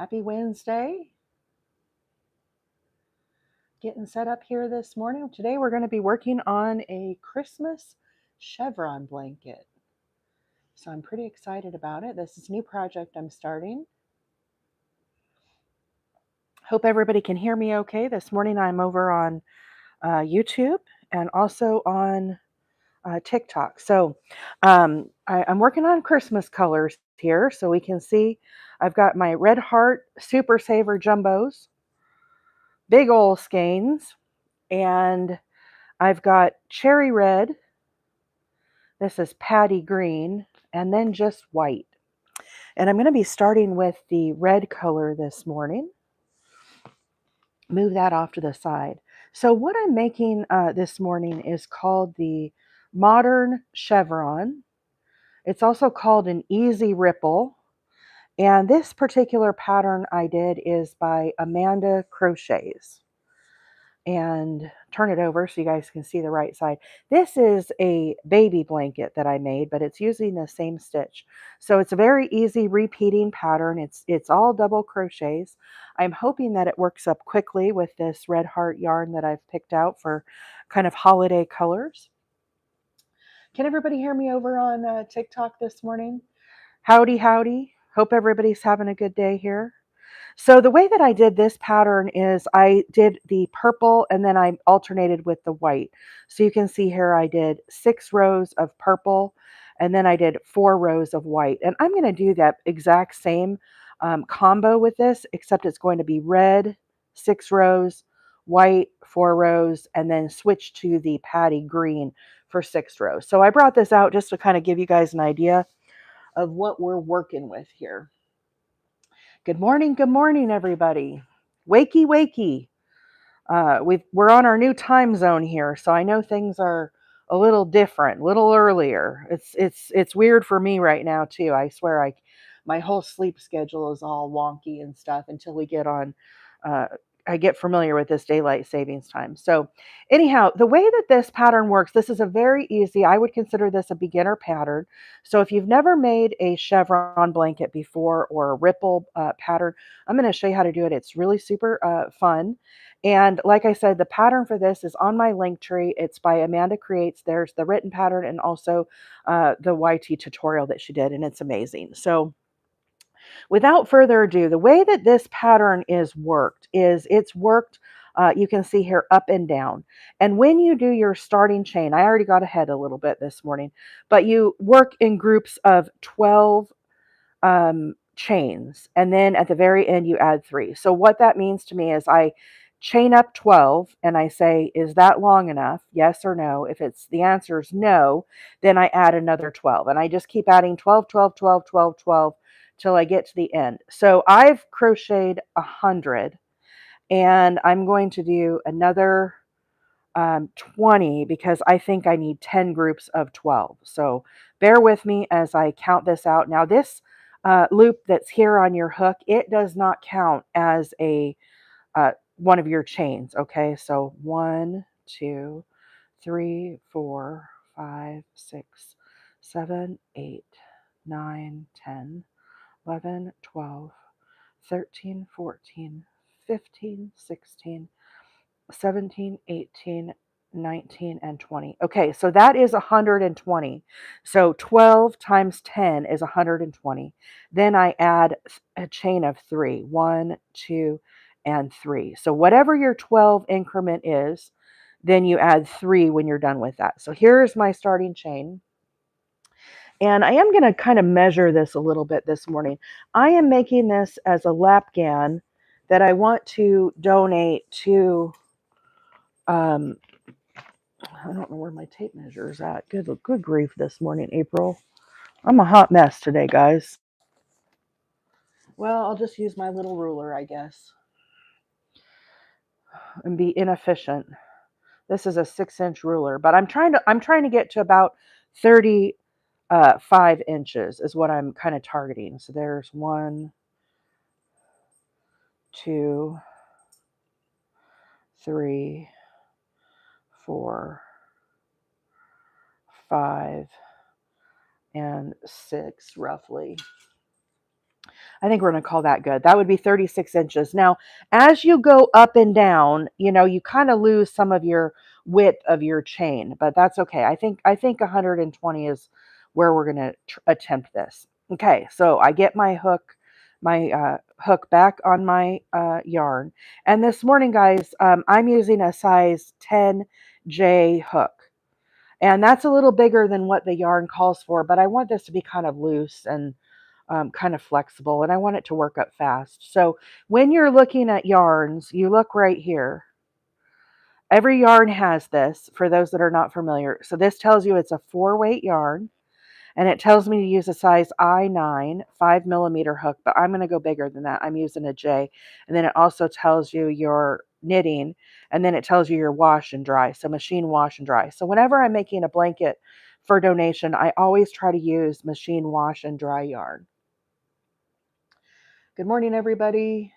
Happy Wednesday. Getting set up here this morning. Today we're going to be working on a Christmas chevron blanket. So I'm pretty excited about it. This is a new project I'm starting. Hope everybody can hear me okay. This morning I'm over on YouTube and also on TikTok. So I'm working on Christmas colors here so we can see. I've got my Red Heart Super Saver Jumbos, big ol' skeins, and I've got cherry red. This is Paddy green, and then just white. And I'm going to be starting with the red color this morning. Move that off to the side. So what I'm making this morning is called the Modern Chevron. It's also called an Easy Ripple. And this particular pattern I did is by Amanda Crochets. And turn it over so you guys can see the right side. This is a baby blanket that I made, but it's using the same stitch. So it's a very easy repeating pattern. It's all double crochets. I'm hoping that it works up quickly with this Red Heart yarn that I've picked out for kind of holiday colors. Can everybody hear me over on TikTok this morning? Howdy, howdy. Hope everybody's having a good day here. So the way that I did this pattern is I did the purple and then I alternated with the white. So you can see here I did 6 rows of purple and then I did 4 rows of white. And I'm going to do that exact same combo with this, except it's going to be red, 6 rows, white, 4 rows, and then switch to the Paddy green for 6 rows. So I brought this out just to kind of give you guys an idea of what we're working with here. Good morning, everybody. Wakey, wakey. We're on our new time zone here, so I know things are a little different, a little earlier. It's weird for me right now too. I swear, my whole sleep schedule is all wonky and stuff until we get on. I get familiar with this daylight savings time. So, anyhow, the way that this pattern works, this is a very easy. I would consider this a beginner pattern. So, if you've never made a chevron blanket before or a ripple pattern, I'm going to show you how to do it. It's really super fun. And like I said, the pattern for this is on my link tree. It's by Amanda Creates. There's the written pattern and also the YT tutorial that she did, and it's amazing. So without further ado, the way that this pattern is worked is it's worked, you can see here, up and down. And when you do your starting chain, I already got ahead a little bit this morning, but you work in groups of 12 chains. And then at the very end, you add 3. So what that means to me is I chain up 12 and I say, is that long enough? Yes or no. If it's the answer is no, then I add another 12. And I just keep adding 12, 12, 12, 12, 12 till I get to the end. So I've crocheted 100 and I'm going to do another 20 because I think I need 10 groups of 12. So bear with me as I count this out. Now this loop that's here on your hook, it does not count as a one of your chains. Okay, so 1, 2, 3, 4, 5, 6, 7, 8, 9, 10, 11, 12, 13, 14, 15, 16, 17, 18, 19, and 20. Okay, so that is 120. So 12 times 10 is 120. Then I add a chain of 3. 1, 2, and 3. So whatever your 12 increment is, then you add 3 when you're done with that. So here's my starting chain. And I am going to kind of measure this a little bit this morning. I am making this as a lapgan that I want to donate to I don't know where my tape measure is at. Good grief this morning, April. I'm a hot mess today, guys. Well, I'll just use my little ruler, I guess, and be inefficient. This is a 6-inch ruler, but I'm trying to get to about 35 inches is what I'm kind of targeting. So there's 1, 2, 3, 4, 5, and 6 roughly. I think we're going to call that good. That would be 36 inches. Now, as you go up and down, you kind of lose some of your width of your chain, but that's okay. I think 120 is where we're going to attempt this. Okay, so I get my hook back on my yarn. And this morning, guys, I'm using a size 10J hook. And that's a little bigger than what the yarn calls for, but I want this to be kind of loose and kind of flexible, and I want it to work up fast. So when you're looking at yarns, you look right here. Every yarn has this, for those that are not familiar. So this tells you it's a 4-weight yarn, and it tells me to use a size I9 5mm hook, but I'm going to go bigger than that. I'm using a J. And then it also tells you your knitting, and then it tells you your wash and dry. So machine wash and dry. So whenever I'm making a blanket for donation, I always try to use machine wash and dry yarn. Good morning, everybody.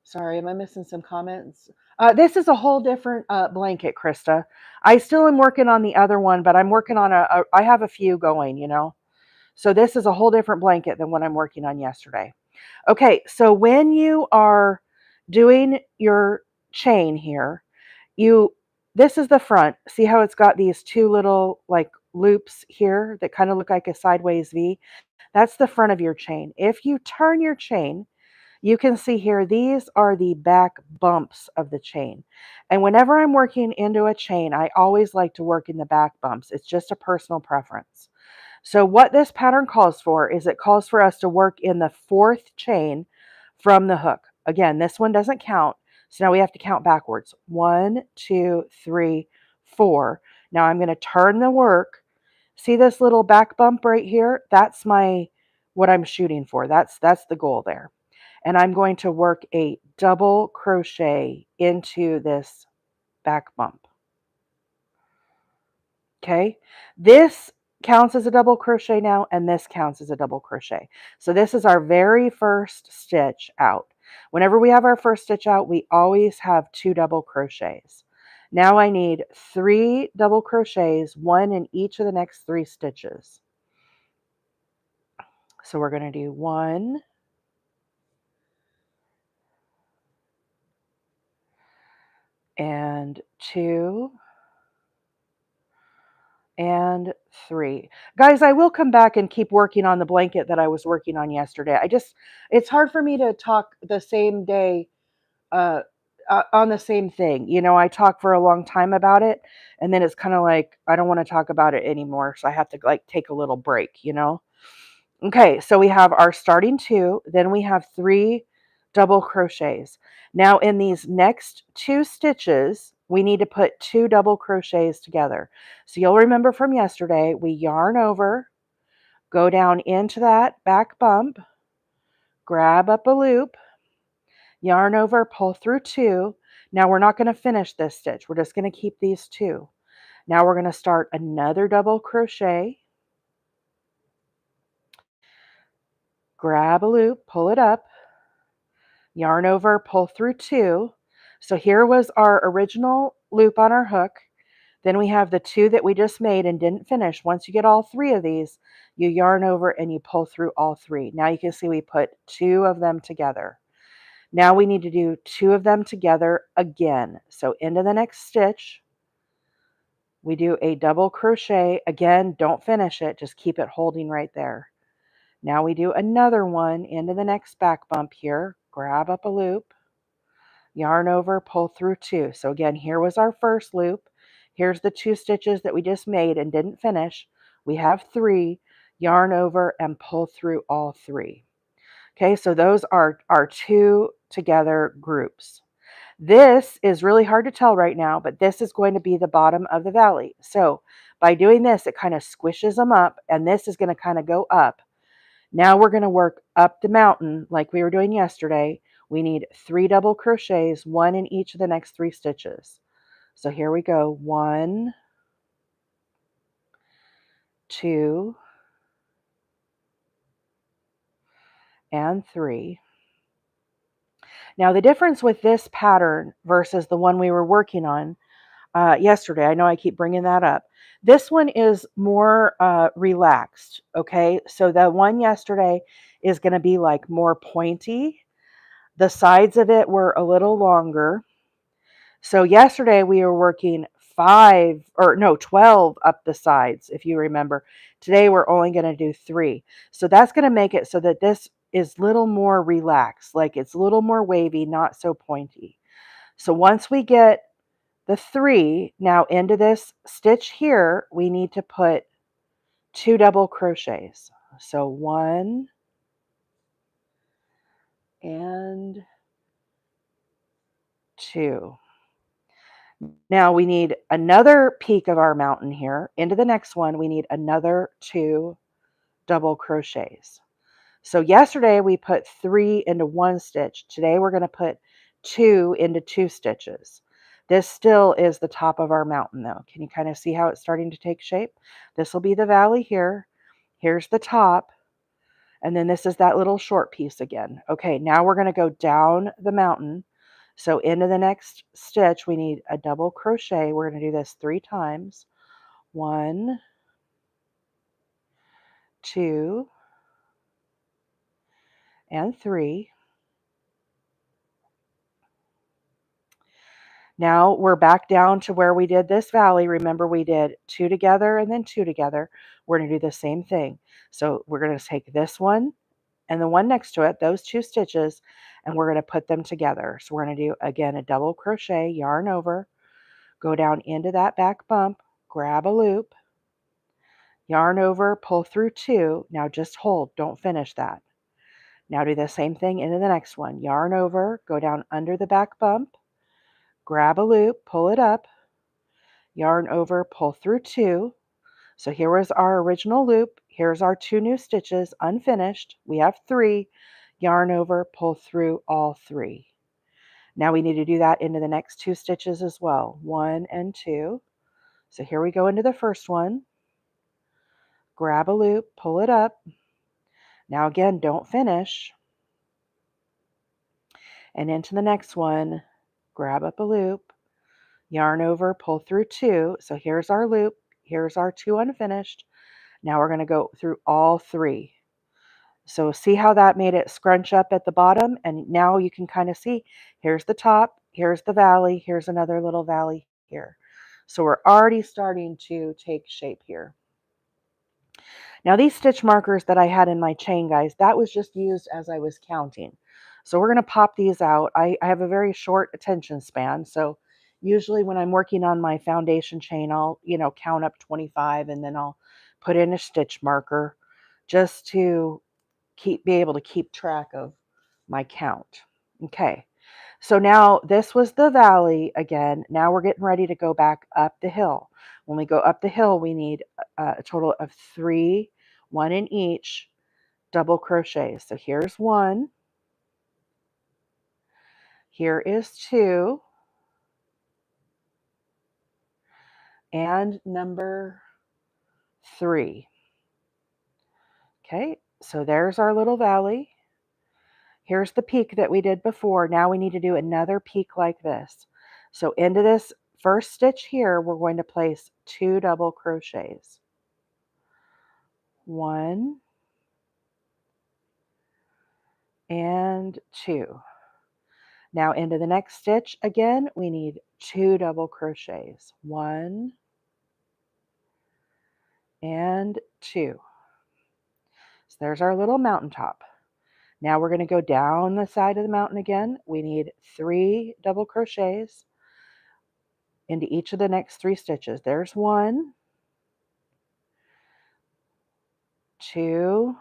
Sorry, am I missing some comments? This is a whole different blanket, Krista. I still am working on the other one, but I'm working on I have a few going, So this is a whole different blanket than what I'm working on yesterday. Okay, so when you are doing your chain here, this is the front. See how it's got these two little like loops here that kind of look like a sideways V? That's the front of your chain. If you turn your chain, you can see here, these are the back bumps of the chain. And whenever I'm working into a chain, I always like to work in the back bumps. It's just a personal preference. So what this pattern calls for is it calls for us to work in the 4th chain from the hook. Again, this one doesn't count. So now we have to count backwards. 1, 2, 3, 4. Now I'm going to turn the work. See this little back bump right here? That's what I'm shooting for. That's the goal there. And I'm going to work a double crochet into this back bump. Okay, this counts as a double crochet now, and this counts as a double crochet. So this is our very first stitch out. Whenever we have our first stitch out, we always have 2 double crochets. Now I need 3 double crochets, 1 in each of the next 3 stitches. So we're going to do 1, and 2, and 3. Guys, I will come back and keep working on the blanket that I was working on yesterday. It's hard for me to talk the same day on the same thing. I talk for a long time about it, and then it's kind of like I don't want to talk about it anymore, so I have to like take a little break. Okay, so we have our starting 2, then we have 3 double crochets. Now in these next 2 stitches, we need to put 2 double crochets together. So you'll remember from yesterday, we yarn over, go down into that back bump, grab up a loop, yarn over, pull through 2. Now we're not going to finish this stitch. We're just going to keep these 2. Now we're going to start another double crochet, grab a loop, pull it up, yarn over, pull through 2. So here was our original loop on our hook. Then we have the 2 that we just made and didn't finish. Once you get all 3 of these, you yarn over and you pull through all 3. Now you can see we put 2 of them together. Now we need to do 2 of them together again. So into the next stitch, we do a double crochet. Again, don't finish it, just keep it holding right there. Now we do another one into the next back bump here, grab up a loop, yarn over, pull through 2. So again, here was our first loop. Here's the 2 stitches that we just made and didn't finish. We have 3, yarn over and pull through all 3. Okay, so those are our 2 together groups. This is really hard to tell right now, but this is going to be the bottom of the valley. So by doing this, it kind of squishes them up, and this is going to kind of go up. Now we're going to work up the mountain like we were doing yesterday. We need 3 double crochets, 1 in each of the next 3 stitches. So here we go. 1, 2, and 3. Now the difference with this pattern versus the one we were working on, yesterday. I know I keep bringing that up. This one is more relaxed. Okay, so the one yesterday is going to be like more pointy. The sides of it were a little longer. So yesterday we were working 12 up the sides, if you remember. Today we're only going to do 3. So that's going to make it so that this is a little more relaxed, like it's a little more wavy, not so pointy. So once we get the 3 now into this stitch here, we need to put 2 double crochets. So 1 and 2. Now we need another peak of our mountain here. Into the next one, we need another 2 double crochets. So yesterday we put 3 into 1 stitch. Today we're going to put 2 into 2 stitches. This still is the top of our mountain though. Can you kind of see how it's starting to take shape? This will be the valley here. Here's the top. And then this is that little short piece again. Okay, now we're going to go down the mountain. So into the next stitch, we need a double crochet. We're going to do this 3 times. 1, 2, and 3. Now we're back down to where we did this valley. Remember, we did 2 together and then 2 together. We're going to do the same thing. So we're going to take this one and the one next to it, those 2 stitches, and we're going to put them together. So we're going to do, again, a double crochet, yarn over, go down into that back bump, grab a loop, yarn over, pull through 2. Now just hold, don't finish that. Now do the same thing into the next one. Yarn over, go down under the back bump, grab a loop, pull it up, yarn over, pull through 2. So here was our original loop. Here's our 2 new stitches unfinished. We have 3. Yarn over, pull through all 3. Now we need to do that into the next 2 stitches as well. 1 and 2. So here we go into the first one. Grab a loop, pull it up. Now again, don't finish. And into the next one, grab up a loop, yarn over, pull through 2. So here's our loop. Here's our 2 unfinished. Now we're going to go through all 3. So see how that made it scrunch up at the bottom? And now you can kind of see, here's the top, here's the valley, here's another little valley here. So we're already starting to take shape here. Now these stitch markers that I had in my chain, guys, that was just used as I was counting. So we're going to pop these out. I have a very short attention span. So usually when I'm working on my foundation chain, I'll, count up 25 and then I'll put in a stitch marker just to be able to keep track of my count. Okay. So now this was the valley again. Now we're getting ready to go back up the hill. When we go up the hill, we need a total of 3, 1 in each double crochets. So here's 1. Here is 2. And number 3. Okay, so there's our little valley. Here's the peak that we did before. Now we need to do another peak like this. So into this first stitch here, we're going to place 2 double crochets. 1 and 2. Now into the next stitch again, we need 2 double crochets. 1 and 2. So there's our little mountaintop. Now we're going to go down the side of the mountain again. We need 3 double crochets into each of the next 3 stitches. There's 1, 2,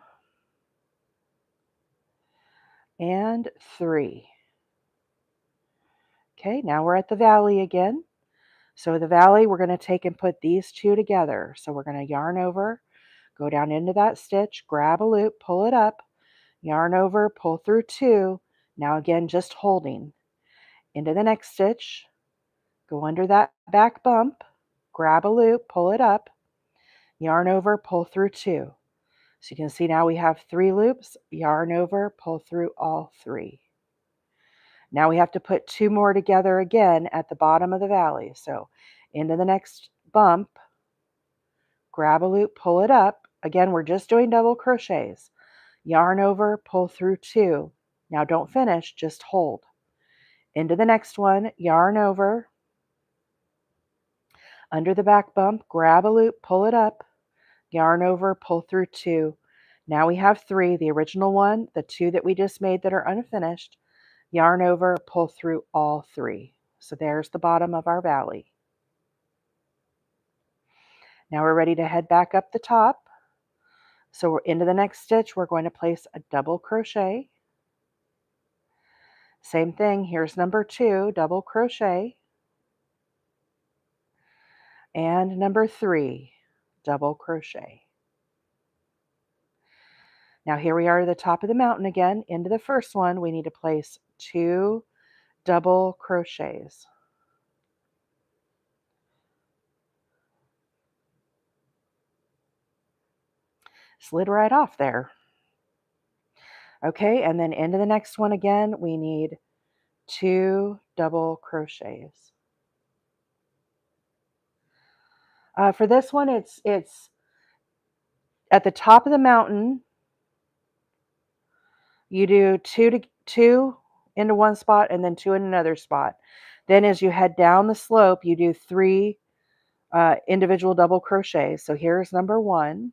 and 3. Okay, now we're at the valley again. So the valley, we're going to take and put these 2 together. So we're going to yarn over, go down into that stitch, grab a loop, pull it up, yarn over, pull through 2. Now again, just holding. Into the next stitch, go under that back bump, grab a loop, pull it up, yarn over, pull through 2. So you can see now we have 3 loops, yarn over, pull through all 3. Now we have to put 2 more together again at the bottom of the valley. So into the next bump, grab a loop, pull it up. Again, we're just doing double crochets. Yarn over, pull through 2. Now don't finish, just hold. Into the next one, yarn over, under the back bump, grab a loop, pull it up, yarn over, pull through 2. Now we have 3, the original one, the 2 that we just made that are unfinished, yarn over, pull through all 3. So there's the bottom of our valley. Now we're ready to head back up the top. So we're into the next stitch, we're going to place a double crochet. Same thing, here's number 2, double crochet. And number 3, double crochet. Now here we are at the top of the mountain again. Into the first one, we need to place 2 double crochets. Slid right off there. Okay, and then into the next one again, we need 2 double crochets. For this one, it's at the top of the mountain. You do 2 into one spot and then 2 in another spot. Then as you head down the slope, you do 3 individual double crochets. So here's number 1.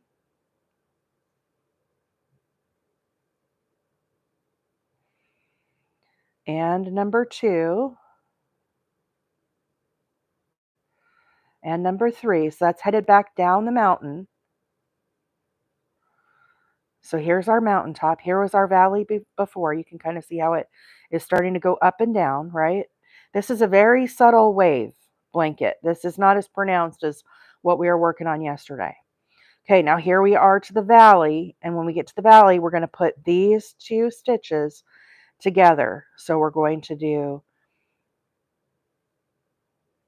And number 2. And number 3. So that's headed back down the mountain. So here's our mountaintop. Here was our valley before. You can kind of see how it is starting to go up and down, right? This is a very subtle wave blanket. This is not as pronounced as what we were working on yesterday. Okay, now here we are to the valley. And when we get to the valley, we're going to put these 2 stitches together. So we're going to do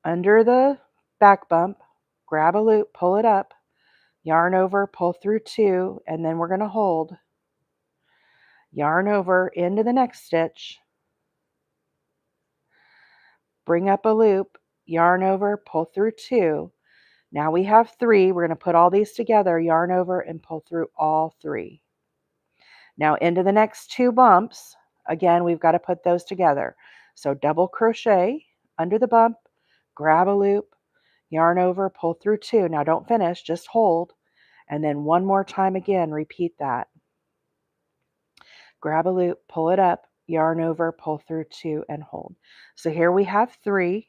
under the back bump, grab a loop, pull it up, yarn over, pull through 2, and then we're going to hold, yarn over into the next stitch, bring up a loop, yarn over, pull through 2. Now we have 3. We're going to put all these together, yarn over, and pull through all 3. Now into the next 2 bumps, again, we've got to put those together. So double crochet under the bump, grab a loop, yarn over, pull through 2. Now don't finish, just hold. And then one more time again, repeat that. Grab a loop, pull it up, yarn over, pull through 2, and hold. So here we have 3.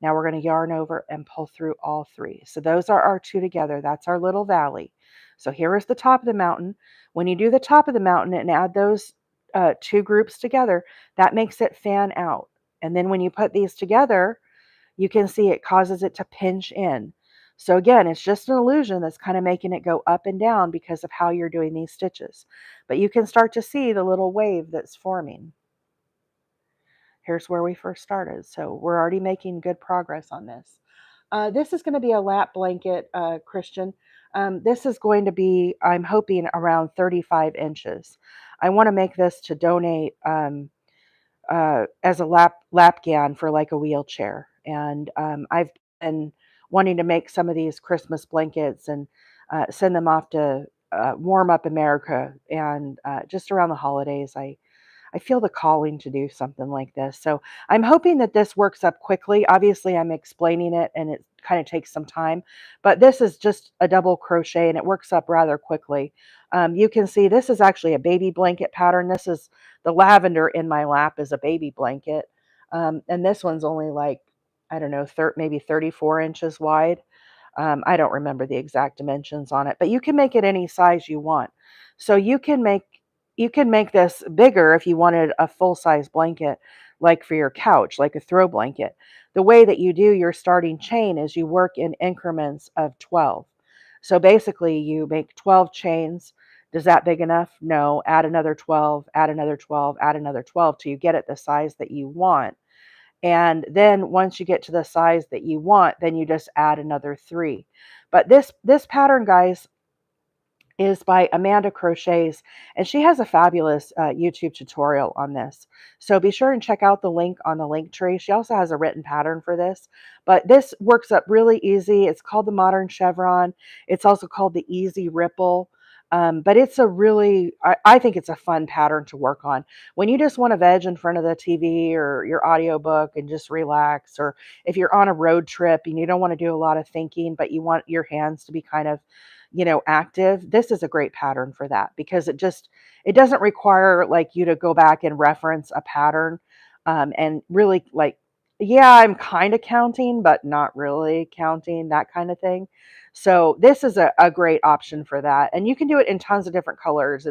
Now we're going to yarn over and pull through all 3. So those are our 2 together. That's our little valley. So here is the top of the mountain. When you do the top of the mountain and add those 2 groups together, that makes it fan out. And then when you put these together, you can see it causes it to pinch in. So again, it's just an illusion that's kind of making it go up and down because of how you're doing these stitches. But you can start to see the little wave that's forming. Here's where we first started. So we're already making good progress on this. This is going to be a lap blanket, Christian. This is going to be, I'm hoping, around 35 inches. I want to make this to donate as a lap gown for like a wheelchair. And I've been wanting to make some of these Christmas blankets and send them off to Warm Up America. And just around the holidays, I feel the calling to do something like this. So I'm hoping that this works up quickly. Obviously, I'm explaining it and it kind of takes some time, but this is just a double crochet and it works up rather quickly. You can see this is actually a baby blanket pattern. This is the lavender in my lap is a baby blanket. And this one's only like, I don't know, maybe 34 inches wide. I don't remember the exact dimensions on it, but you can make it any size you want. So you can make this bigger if you wanted a full-size blanket, like for your couch, like a throw blanket. The way that you do your starting chain is you work in increments of 12. So basically you make 12 chains. Does that big enough? No. Add another 12, add another 12, add another 12 till you get it the size that you want. And then once you get to the size that you want, then you just add another 3. But this pattern, guys, is by Amanda Crochets, and she has a fabulous YouTube tutorial on this. So be sure and check out the link on the link tree. She also has a written pattern for this, but this works up really easy. It's called the Modern Chevron. It's also called the Easy Ripple. But it's a really, I think it's a fun pattern to work on. When you just want to veg in front of the TV or your audiobook and just relax, or if you're on a road trip and you don't want to do a lot of thinking, but you want your hands to be kind of active, this is a great pattern for that because it doesn't require like you to go back and reference a pattern and really like, yeah, I'm kind of counting, but not really counting, that kind of thing. So this is a great option for that. And you can do it in tons of different colors.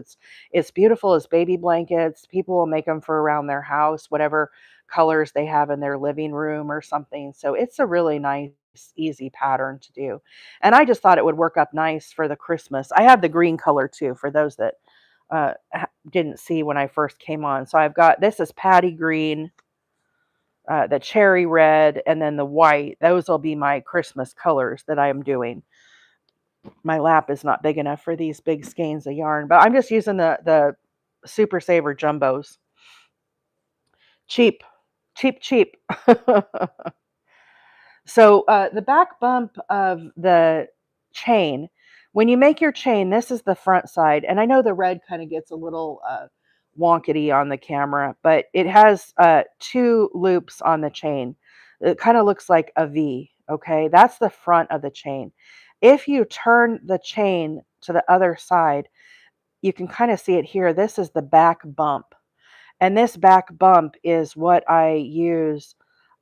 It's beautiful as baby blankets. People will make them for around their house, whatever colors they have in their living room or something. So it's a really nice, easy pattern to do. And I just thought it would work up nice for the Christmas. I have the green color too, for those that didn't see when I first came on. So I've got, this is Paddy green, the cherry red, and then the white. Those will be my Christmas colors that I am doing. My lap is not big enough for these big skeins of yarn, but I'm just using the Super Saver Jumbos. Cheap, cheap, cheap. So the back bump of the chain, when you make your chain, this is the front side. And I know the red kind of gets a little wonkety on the camera, but it has two loops on the chain. It kind of looks like a V, okay? That's the front of the chain. If you turn the chain to the other side, you can kind of see it here. This is the back bump. And this back bump is what I use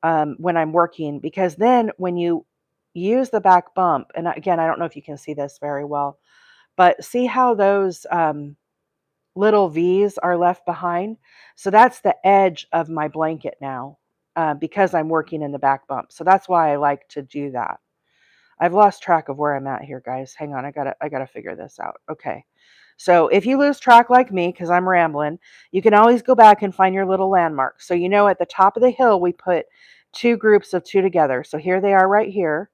when I'm working, because then when you use the back bump, and again, I don't know if you can see this very well, but see how those little V's are left behind? So that's the edge of my blanket now because I'm working in the back bump. So that's why I like to do that. I've lost track of where I'm at here, guys. Hang on, I gotta figure this out. Okay. So if you lose track like me, because I'm rambling, you can always go back and find your little landmarks. So at the top of the hill, we put two groups of two together. So here they are right here.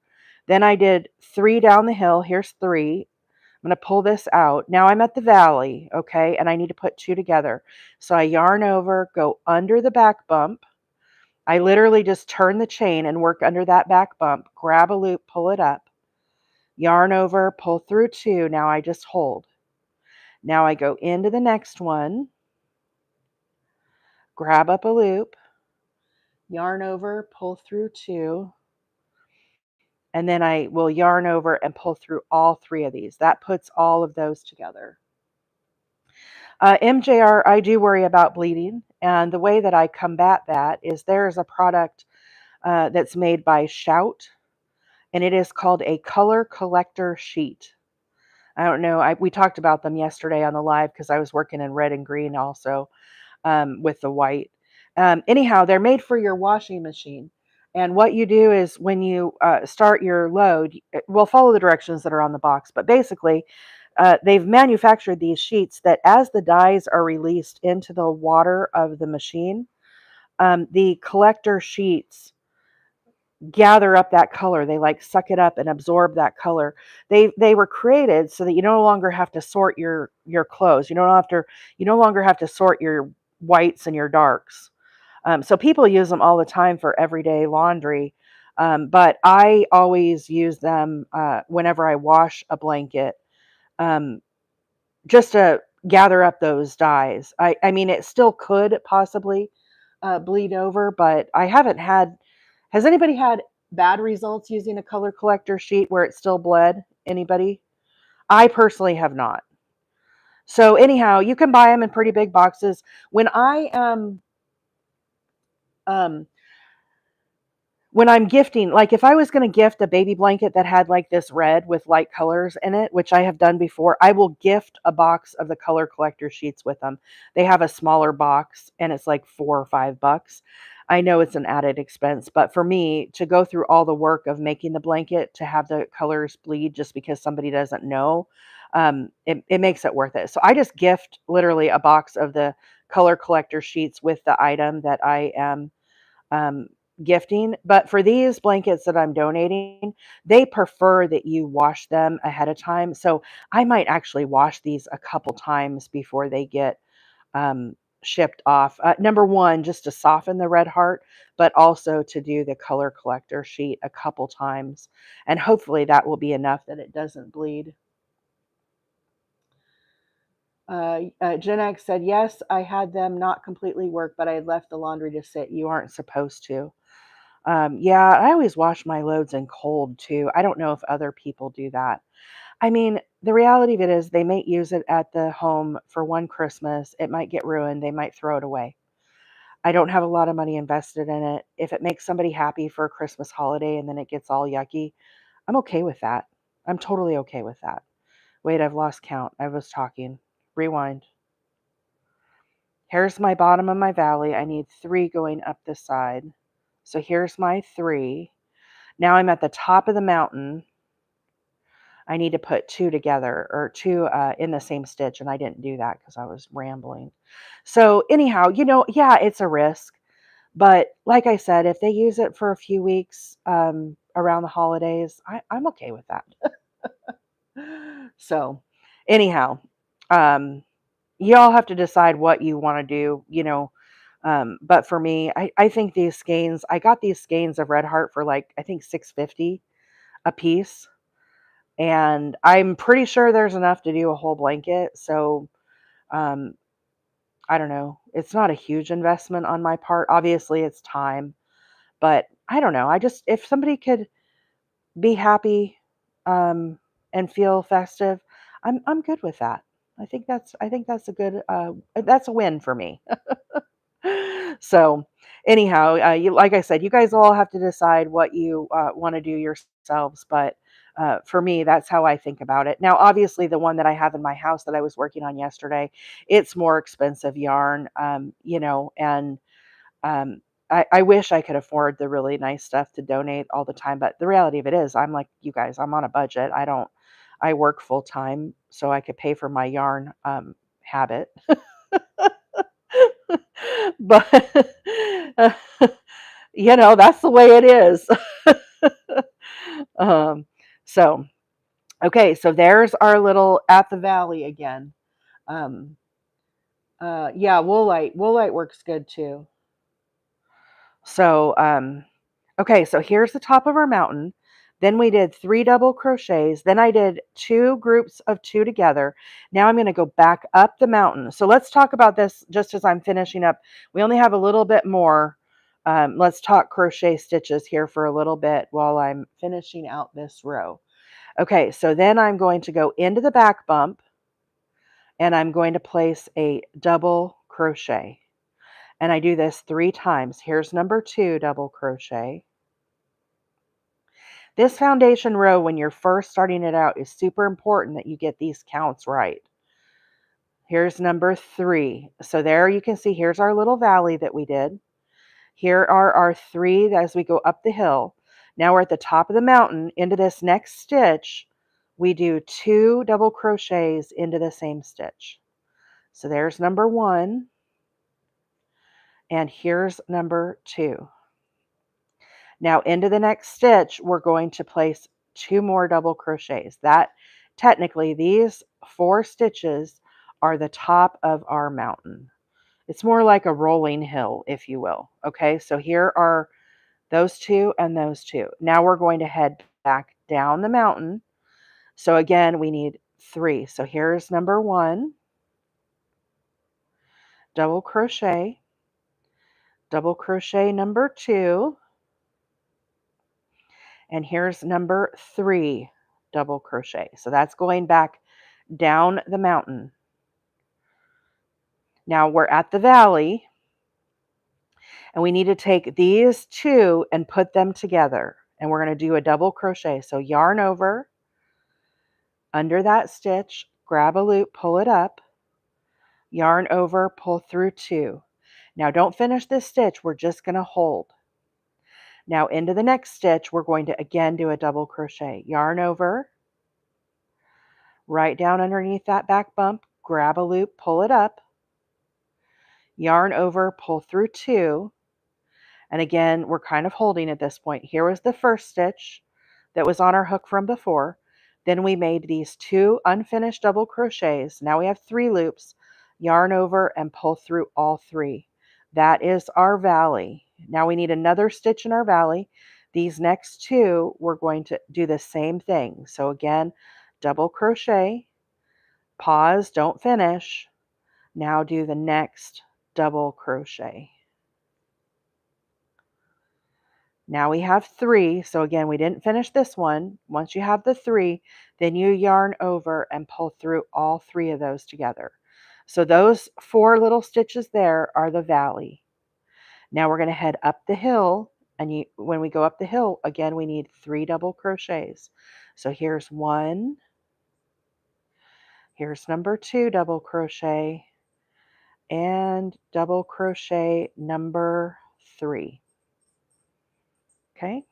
Then I did 3 down the hill. Here's 3. I'm going to pull this out. Now I'm at the valley, okay, and I need to put 2 together. So I yarn over, go under the back bump. I literally just turn the chain and work under that back bump, grab a loop, pull it up, yarn over, pull through 2. Now I just hold. Now I go into the next one, grab up a loop, yarn over, pull through 2, and then I will yarn over and pull through all 3 of these. That puts all of those together. MJR, I do worry about bleeding, and the way that I combat that is there's a product that's made by Shout, and it is called a color collector sheet. I don't know. We talked about them yesterday on the live because I was working in red and green also with the white. Anyhow, they're made for your washing machine. And what you do is when you start your load, we'll follow the directions that are on the box. But basically, they've manufactured these sheets that as the dyes are released into the water of the machine, the collector sheets gather up that color. They like suck it up and absorb that color. They were created so that you no longer have to sort your clothes. You no longer have to sort your whites and your darks. So people use them all the time for everyday laundry. But I always use them whenever I wash a blanket, um, just to gather up those dyes. I mean, it still could possibly bleed over, but I haven't had. Has anybody had bad results using a color collector sheet where it still bled? Anybody? I personally have not. So anyhow, you can buy them in pretty big boxes. When I am um, when I'm gifting, like if I was going to gift a baby blanket that had like this red with light colors in it, which I have done before, I will gift a box of the color collector sheets with them. They have a smaller box and it's like $4 or $5. I know it's an added expense, but for me to go through all the work of making the blanket to have the colors bleed just because somebody doesn't know, it makes it worth it. So I just gift literally a box of the color collector sheets with the item that I am gifting. But for these blankets that I'm donating, they prefer that you wash them ahead of time. So I might actually wash these a couple times before they get um, shipped off. Number one, just to soften the red heart, but also to do the color collector sheet a couple times. And hopefully that will be enough that it doesn't bleed. Gen X said, yes, I had them not completely work, but I had left the laundry to sit. You aren't supposed to. Yeah, I always wash my loads in cold too. I don't know if other people do that. I mean, the reality of it is they might use it at the home for one Christmas. It might get ruined. They might throw it away. I don't have a lot of money invested in it. If it makes somebody happy for a Christmas holiday and then it gets all yucky, I'm okay with that. I'm totally okay with that. Wait, I've lost count. I was talking. Rewind. Here's my bottom of my valley. I need 3 going up this side. So here's my 3. Now I'm at the top of the mountain. I need to put 2 together, or 2 in the same stitch, and I didn't do that because I was rambling. So anyhow, yeah, it's a risk. But like I said, if they use it for a few weeks around the holidays, I'm okay with that. So anyhow, um, you all have to decide what you want to do. But for me, I think these skeins, I got these skeins of Red Heart for like, I think $6.50 a piece. And I'm pretty sure there's enough to do a whole blanket. So um, I don't know. It's not a huge investment on my part. Obviously, it's time. But I don't know. I just, if somebody could be happy and feel festive, I'm good with that. I think that's a good that's a win for me. So anyhow, like I said, you guys all have to decide what you want to do yourselves. But for me, that's how I think about it. Now, obviously, the one that I have in my house that I was working on yesterday, it's more expensive yarn, and um, I wish I could afford the really nice stuff to donate all the time, but the reality of it is, I'm like you guys, I'm on a budget. I work full time, so I could pay for my yarn habit. But, uh, that's the way it is. um, so, okay, so there's our little at the valley again. Um, yeah, woolite works good too. So, okay, so here's the top of our mountain. Then we did 3 double crochets. Then I did 2 groups of 2 together. Now I'm going to go back up the mountain. So let's talk about this just as I'm finishing up. We only have a little bit more. Let's talk crochet stitches here for a little bit while I'm finishing out this row. Okay, so then I'm going to go into the back bump and I'm going to place a double crochet. And I do this 3 times. Here's number 2 double crochet. This foundation row, when you're first starting it out, is super important that you get these counts right. Here's number 3. So there you can see, here's our little valley that we did. Here are our 3 as we go up the hill. Now we're at the top of the mountain. Into this next stitch, we do 2 double crochets into the same stitch. So there's number 1, and here's number 2. Now into the next stitch, we're going to place 2 more double crochets. That technically, these 4 stitches are the top of our mountain. It's more like a rolling hill, if you will. Okay, so here are those 2 and those 2. Now we're going to head back down the mountain. So again, we need 3. So here's number 1, double crochet number 2, and here's number 3 double crochet. So that's going back down the mountain. Now we're at the valley, and we need to take these 2 and put them together, and we're going to do a double crochet. So yarn over, under that stitch, grab a loop, pull it up, yarn over, pull through 2. Now don't finish this stitch, we're just going to hold. Now into the next stitch, we're going to again do a double crochet. Yarn over, right down underneath that back bump, grab a loop, pull it up, yarn over, pull through 2, And again, we're kind of holding at this point. Here was the first stitch that was on our hook from before. Then we made these 2 unfinished double crochets. Now we have 3 loops. Yarn over and pull through all 3. That is our valley. Now we need another stitch in our valley. These next 2, we're going to do the same thing. So again, double crochet, pause, don't finish. Now do the next double crochet. Now we have 3. So again, we didn't finish this one. Once you have the 3, then you yarn over and pull through all 3 of those together. So those 4 little stitches there are the valley. Now we're going to head up the hill, and when we go up the hill, again, we need 3 double crochets. So here's 1, here's number 2 double crochet, and double crochet number 3. Okay.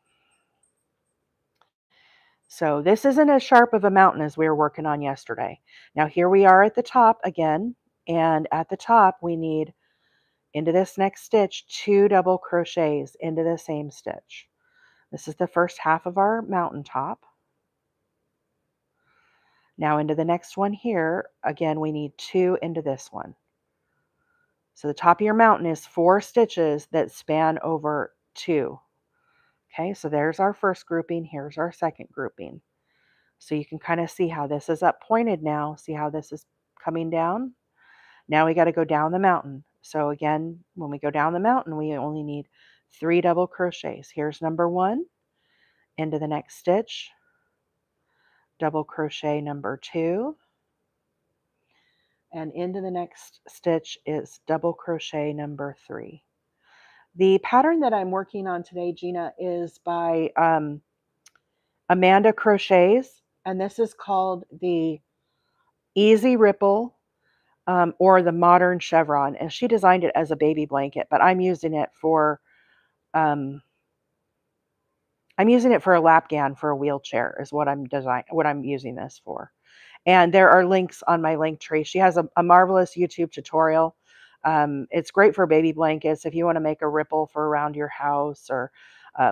So this isn't as sharp of a mountain as we were working on yesterday. Now here we are at the top again, and at the top we need, into this next stitch, 2 double crochets into the same stitch. This is the first half of our mountain top. Now into the next one here, again we need 2 into this one. So the top of your mountain is 4 stitches that span over 2. Okay, so there's our first grouping, here's our second grouping. So you can kind of see how this is up pointed now. See how this is coming down? Now we got to go down the mountain. So again, when we go down the mountain, we only need 3 double crochets. Here's number 1, into the next stitch, double crochet number 2, and into the next stitch is double crochet number 3. The pattern that I'm working on today, Gina, is by Amanda Crochets, and this is called the Easy Ripple or the Modern Chevron, and she designed it as a baby blanket, but I'm using it for a lap gown for a wheelchair is what what I'm using this for. And there are links on my link tree. She has a marvelous YouTube tutorial. It's great for baby blankets if you want to make a ripple for around your house, or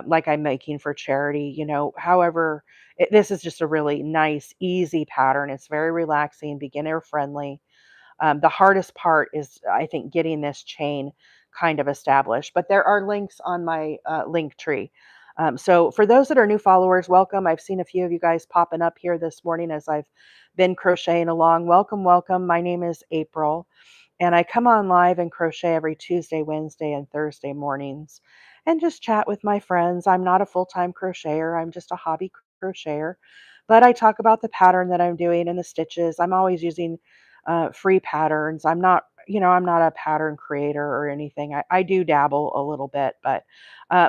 like I'm making for charity, however, this is just a really nice, easy pattern. It's very relaxing, beginner friendly. The hardest part is, I think, getting this chain kind of established. But there are links on my link tree. So for those that are new followers, welcome. I've seen a few of you guys popping up here this morning as I've been crocheting along. Welcome, welcome. My name is April, and I come on live and crochet every Tuesday, Wednesday, and Thursday mornings and just chat with my friends. I'm not a full-time crocheter. I'm just a hobby crocheter. But I talk about the pattern that I'm doing and the stitches. I'm always using free patterns. I'm not a pattern creator or anything. I do dabble a little bit, but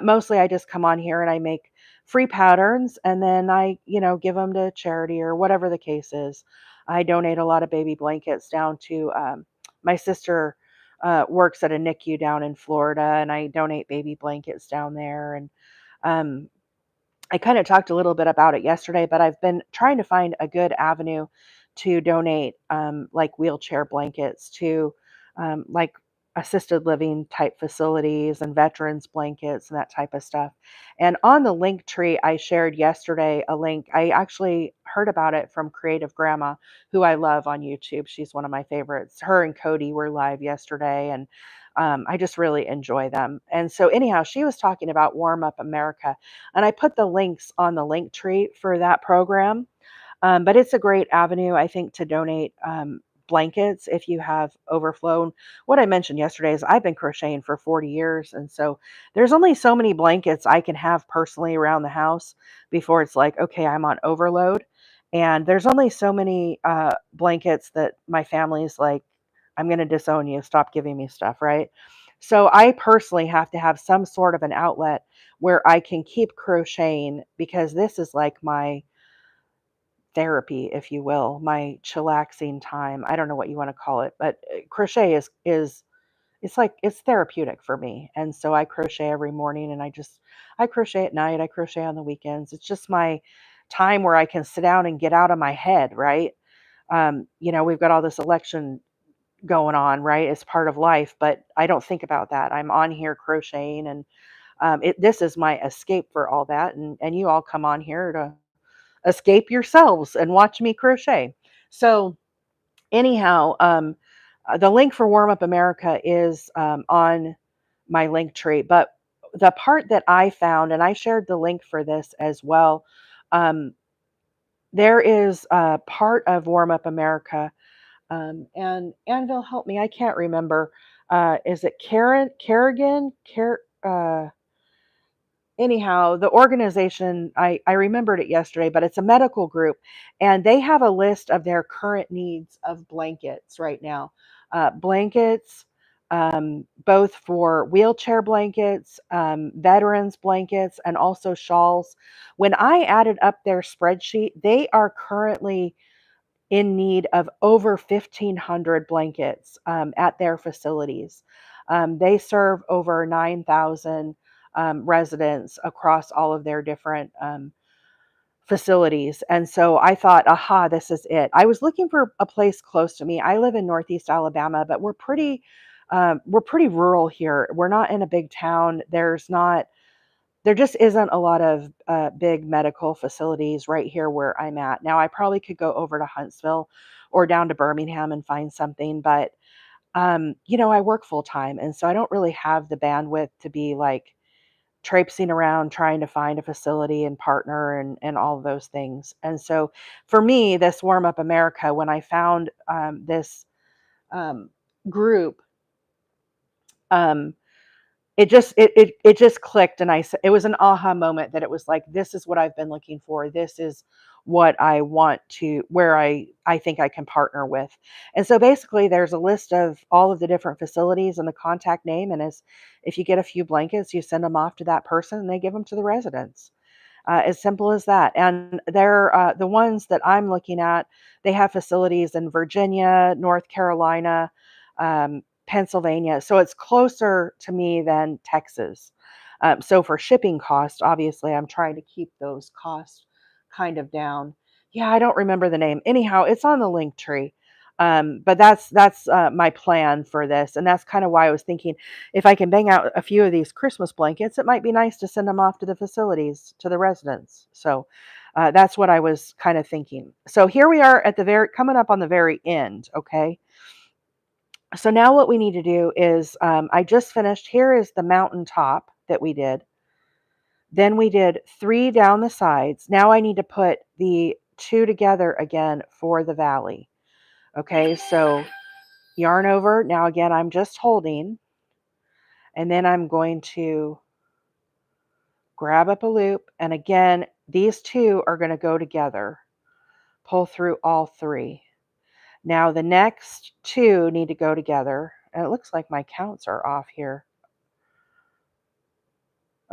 mostly I just come on here and I make free patterns, and then I, give them to charity or whatever the case is. I donate a lot of baby blankets down to my sister works at a NICU down in Florida, and I donate baby blankets down there. And um, I kind of talked a little bit about it yesterday, but I've been trying to find a good avenue to donate like wheelchair blankets to like assisted living type facilities and veterans blankets and that type of stuff. And on the link tree, I shared yesterday a link. I actually heard about it from Creative Grandma, who I love on YouTube. She's one of my favorites. Her and Cody were live yesterday, and I just really enjoy them. And so anyhow, she was talking about Warm Up America, and I put the links on the link tree for that program. But it's a great avenue, I think, to donate blankets if you have overflow. What I mentioned yesterday is I've been crocheting for 40 years. And so there's only so many blankets I can have personally around the house before it's like, okay, I'm on overload. And there's only so many blankets that my family's like, I'm going to disown you. Stop giving me stuff, right? So I personally have to have some sort of an outlet where I can keep crocheting, because this is like my therapy, if you will, my chillaxing time. I don't know what you want to call it, but crochet is it's like it's therapeutic for me. And so I crochet every morning, and I crochet at night, I crochet on the weekends. It's just my time where I can sit down and get out of my head, right? We've got all this election going on, right? It's part of life, but I don't think about that. I'm on here crocheting, and This is my escape for all that. And you all come on here to escape yourselves and watch me crochet. So anyhow, the link for Warm Up America is on my link tree. But the part that I found, and I shared the link for this as well, um, there is a part of Warm Up America, and Anvil, help me, I can't remember. Is it Kerrigan? Anyhow, the organization, I remembered it yesterday, but it's a medical group, and they have a list of their current needs of blankets right now. Blankets, both for wheelchair blankets, veterans blankets, and also shawls. When I added up their spreadsheet, they are currently in need of over 1,500 blankets at their facilities. They serve over 9,000 residents across all of their different facilities. And so I thought, aha, this is it. I was looking for a place close to me. I live in Northeast Alabama, but we're pretty rural here. We're not in a big town. There just isn't a lot of big medical facilities right here where I'm at. Now, I probably could go over to Huntsville or down to Birmingham and find something, but I work full time, and so I don't really have the bandwidth to be like traipsing around trying to find a facility and partner and all of those things. And so for me, this Warm Up America, when I found this um, group, um, it just clicked, and it was an aha moment that it was like, this is what I've been looking for. This is what I want to, where I think I can partner with. And so basically there's a list of all of the different facilities and the contact name, and if you get a few blankets, you send them off to that person and they give them to the residents. As simple as that. And they're the ones that I'm looking at. They have facilities in Virginia, North Carolina, Pennsylvania. So it's closer to me than Texas. So for shipping costs, obviously, I'm trying to keep those costs kind of down. Yeah, I don't remember the name. Anyhow, it's on the link tree. But that's my plan for this, and that's kind of why I was thinking, if I can bang out a few of these Christmas blankets, it might be nice to send them off to the facilities, to the residents. So that's what I was kind of thinking. So here we are at coming up on the very end. Okay. So now what we need to do is, I just finished, here is the mountaintop that we did. Then we did 3 down the sides. Now I need to put the 2 together again for the valley. Okay, so yarn over. Now again, I'm just holding, and then I'm going to grab up a loop, and again, these 2 are going to go together. Pull through all 3. Now the next 2 need to go together, and it looks like my counts are off here.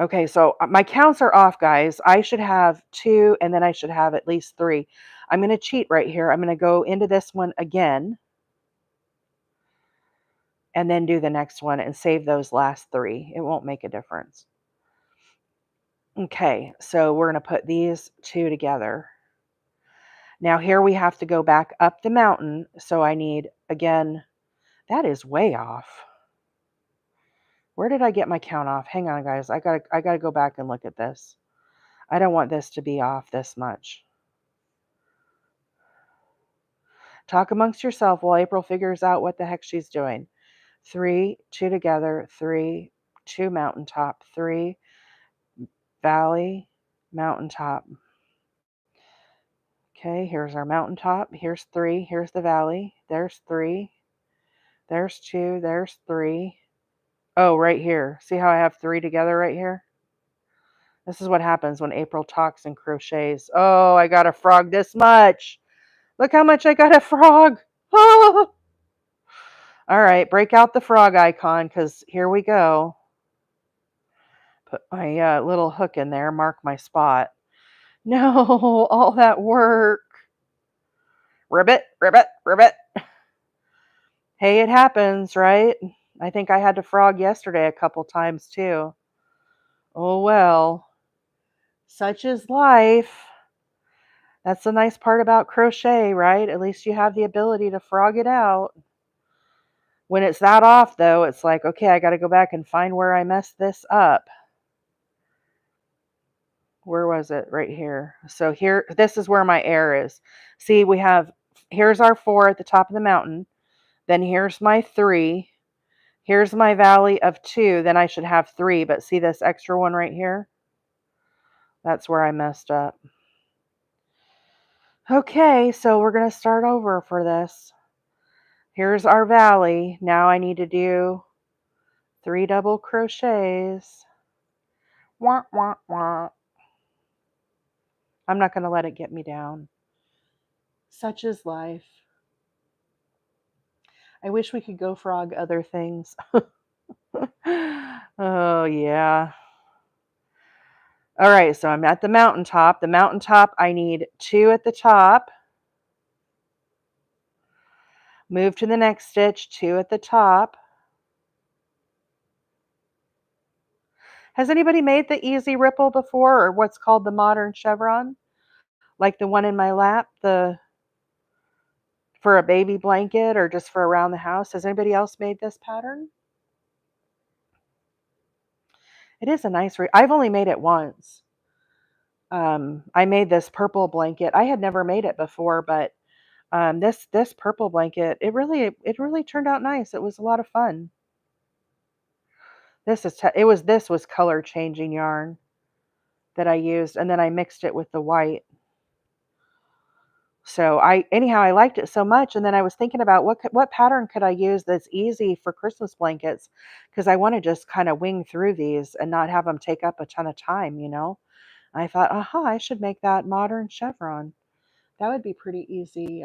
Okay, so my counts are off, guys. I should have 2, and then I should have at least 3. I'm going to cheat right here. I'm going to go into this one again, and then do the next one and save those last 3. It won't make a difference. Okay, so we're going to put these 2 together. Now here we have to go back up the mountain. So I need, again, that is way off. Where did I get my count off? Hang on, guys. I gotta go back and look at this. I don't want this to be off this much. Talk amongst yourself while April figures out what the heck she's doing. 3, 2 together, 3, 2 mountaintop, 3, valley, mountaintop. Okay, here's our mountaintop. Here's 3, here's the valley. There's 3, there's 2, there's 3. Oh, right here. See how I have 3 together right here? This is what happens when April talks and crochets. Oh, I got a frog this much. Look how much I got a frog. Oh. All right, break out the frog icon, because here we go. Put my little hook in there, mark my spot. No, all that work. Ribbit, ribbit, ribbit. Hey, it happens, right? I think I had to frog yesterday a couple times too. Oh well, such is life. That's the nice part about crochet, right? At least you have the ability to frog it out. When it's that off, though, it's like, okay, I got to go back and find where I messed this up. Where was it? Right here. So here, this is where my air is. See, here's our 4 at the top of the mountain. Then here's my 3. Here's my valley of 2. Then I should have 3. But see this extra one right here? That's where I messed up. Okay, so we're going to start over for this. Here's our valley. Now I need to do 3 double crochets. Wah, wah, wah. I'm not going to let it get me down. Such is life. I wish we could go frog other things. Oh, yeah. All right, so I'm at the mountaintop. The mountaintop, I need 2 at the top. Move to the next stitch, 2 at the top. Has anybody made the easy ripple before, or what's called the modern chevron? Like the one in my lap, for a baby blanket or just for around the house? Has anybody else made this pattern? It is a nice, I've only made it once. I made this purple blanket. I had never made it before, but this purple blanket, it really turned out nice. It was a lot of fun. This was color changing yarn that I used, and then I mixed it with the white. So anyhow, I liked it so much, and then I was thinking about what pattern could I use that's easy for Christmas blankets, because I want to just kind of wing through these and not have them take up a ton of time, you know. I thought, aha, I should make that modern chevron. That would be pretty easy.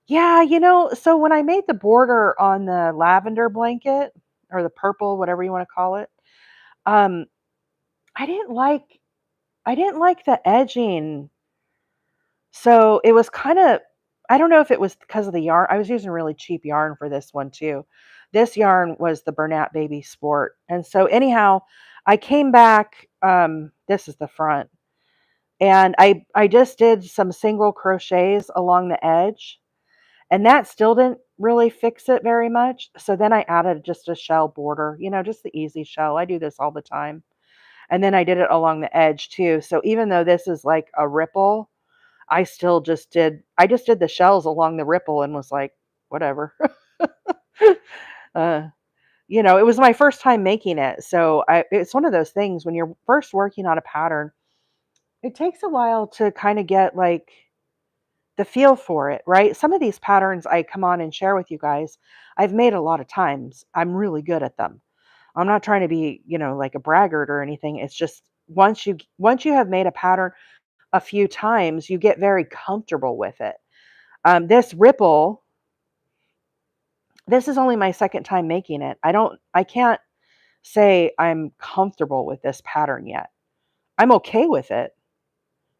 Yeah, so when I made the border on the lavender blanket, or the purple, whatever you want to call it, um, I didn't like the edging. So it was kind of, I don't know if it was because of the yarn. I was using really cheap yarn for this one too. This yarn was the Bernat Baby Sport. And so anyhow, I came back, this is the front, and I just did some single crochets along the edge, and that still didn't really fix it very much. So then I added just a shell border, just the easy shell. I do this all the time. And then I did it along the edge too. So even though this is like a ripple, I just did the shells along the ripple and was like, whatever. uh, it was my first time making it. So it's one of those things when you're first working on a pattern, it takes a while to kind of get like the feel for it, right? Some of these patterns I come on and share with you guys, I've made a lot of times. I'm really good at them. I'm not trying to be, like a braggart or anything. It's just once you have made a pattern a few times, you get very comfortable with it. This ripple, this is only my second time making it. I can't say I'm comfortable with this pattern yet. I'm okay with it.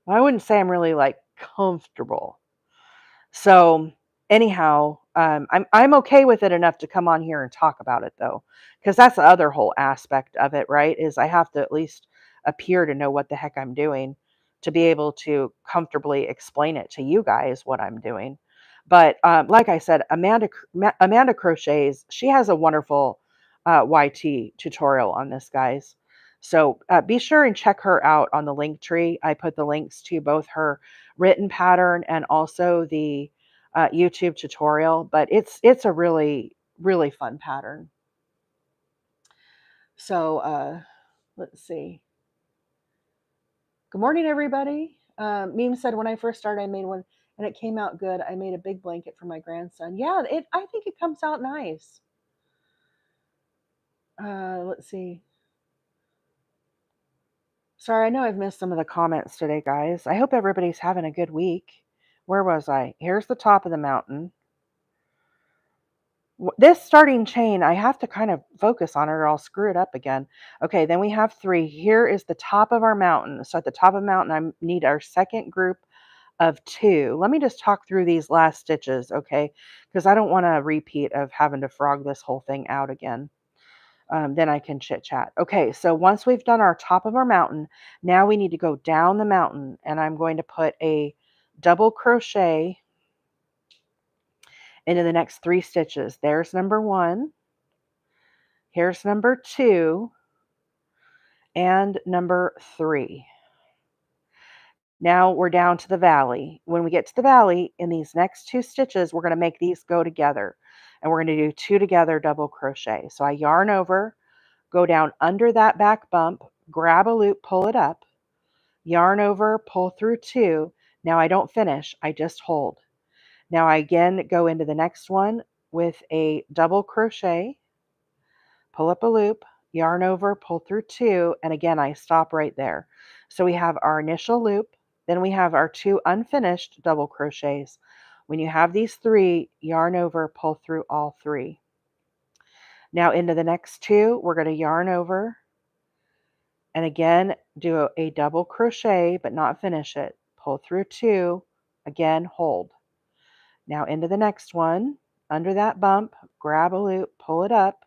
I wouldn't say I'm really like comfortable. So anyhow, I'm okay with it enough to come on here and talk about it though, because that's the other whole aspect of it, right? Is I have to at least appear to know what the heck I'm doing to be able to comfortably explain it to you guys what I'm doing. But like I said, Amanda Crochets, she has a wonderful YT tutorial on this, guys. So be sure and check her out on the link tree. I put the links to both her written pattern and also the YouTube tutorial, but it's a really, really fun pattern. So let's see. Good morning, everybody. Meme said, when I first started, I made one and it came out good. I made a big blanket for my grandson. Yeah, I think it comes out nice. Let's see. Sorry, I know I've missed some of the comments today, guys. I hope everybody's having a good week. Where was I? Here's the top of the mountain. This starting chain, I have to kind of focus on it or I'll screw it up again. Okay, then we have 3. Here is the top of our mountain. So at the top of the mountain, I need our second group of 2. Let me just talk through these last stitches, okay? Because I don't want a repeat of having to frog this whole thing out again. Then I can chit chat. Okay, so once we've done our top of our mountain, now we need to go down the mountain, and I'm going to put a double crochet into the next 3 stitches. There's number 1. Here's number 2. and number 3. Now we're down to the valley. When we get to the valley, in these next 2 stitches, we're going to make these go together. And we're going to do 2 together double crochet. So I yarn over, go down under that back bump, grab a loop, pull it up, yarn over, pull through 2. Now I don't finish, I just hold. Now I again go into the next one with a double crochet, pull up a loop, yarn over, pull through 2, and again I stop right there. So we have our initial loop, then we have our 2 unfinished double crochets. When you have these 3, yarn over, pull through all 3. Now into the next 2, we're going to yarn over and again do a double crochet but not finish it. Pull through 2, again hold. Now into the next one, under that bump, grab a loop, pull it up,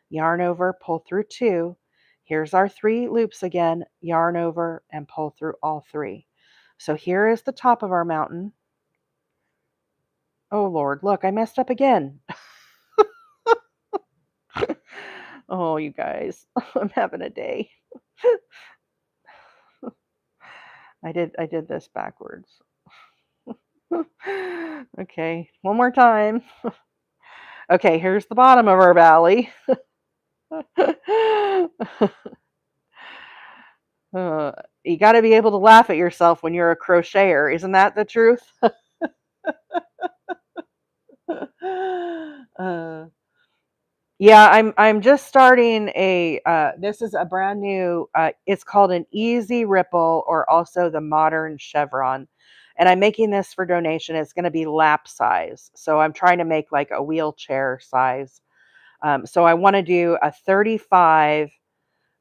yarn over, pull through 2. Here's our 3 loops again, yarn over and pull through all 3. So here is the top of our mountain. Oh Lord, look, I messed up again. Oh, you guys, I'm having a day. I did this backwards. Okay, one more time. Okay, here's the bottom of our valley. You got to be able to laugh at yourself when you're a crocheter. Isn't that the truth? uh, yeah, I'm just starting a. This is a brand new. It's called an easy ripple, or also the modern chevron, and I'm making this for donation. It's going to be lap size, so I'm trying to make like a wheelchair size. So I want to do a 35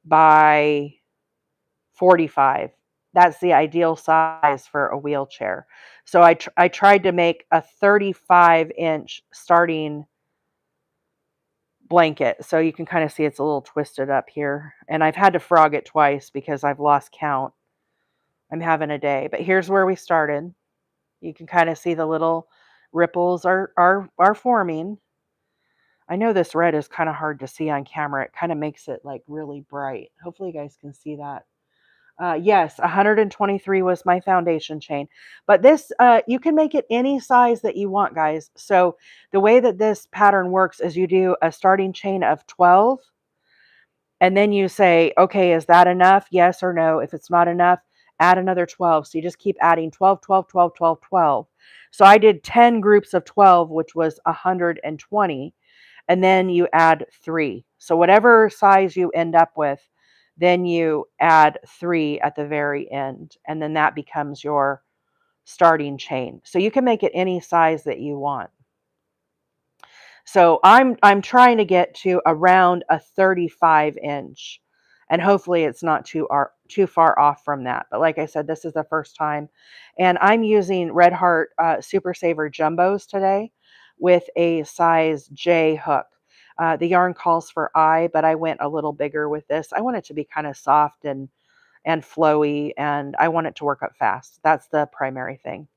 by 45. That's the ideal size for a wheelchair. So I tried to make a 35-inch starting blanket. So you can kind of see it's a little twisted up here. And I've had to frog it twice because I've lost count. I'm having a day. But here's where we started. You can kind of see the little ripples are forming. I know this red is kind of hard to see on camera. It kind of makes it like really bright. Hopefully you guys can see that. Yes, 123 was my foundation chain. But this, you can make it any size that you want, guys. So the way that this pattern works is you do a starting chain of 12. And then you say, okay, is that enough? Yes or no. If it's not enough, add another 12. So you just keep adding 12, 12, 12, 12, 12. So I did 10 groups of 12, which was 120. And then you add 3. So whatever size you end up with, then you add 3 at the very end. And then that becomes your starting chain. So you can make it any size that you want. So I'm trying to get to around a 35-inch, and hopefully it's not too far off from that. But like I said, this is the first time, and I'm using Red Heart Super Saver Jumbos today with a size J hook. The yarn calls for I, but I went a little bigger with this. I want it to be kind of soft and flowy, and I want it to work up fast. That's the primary thing.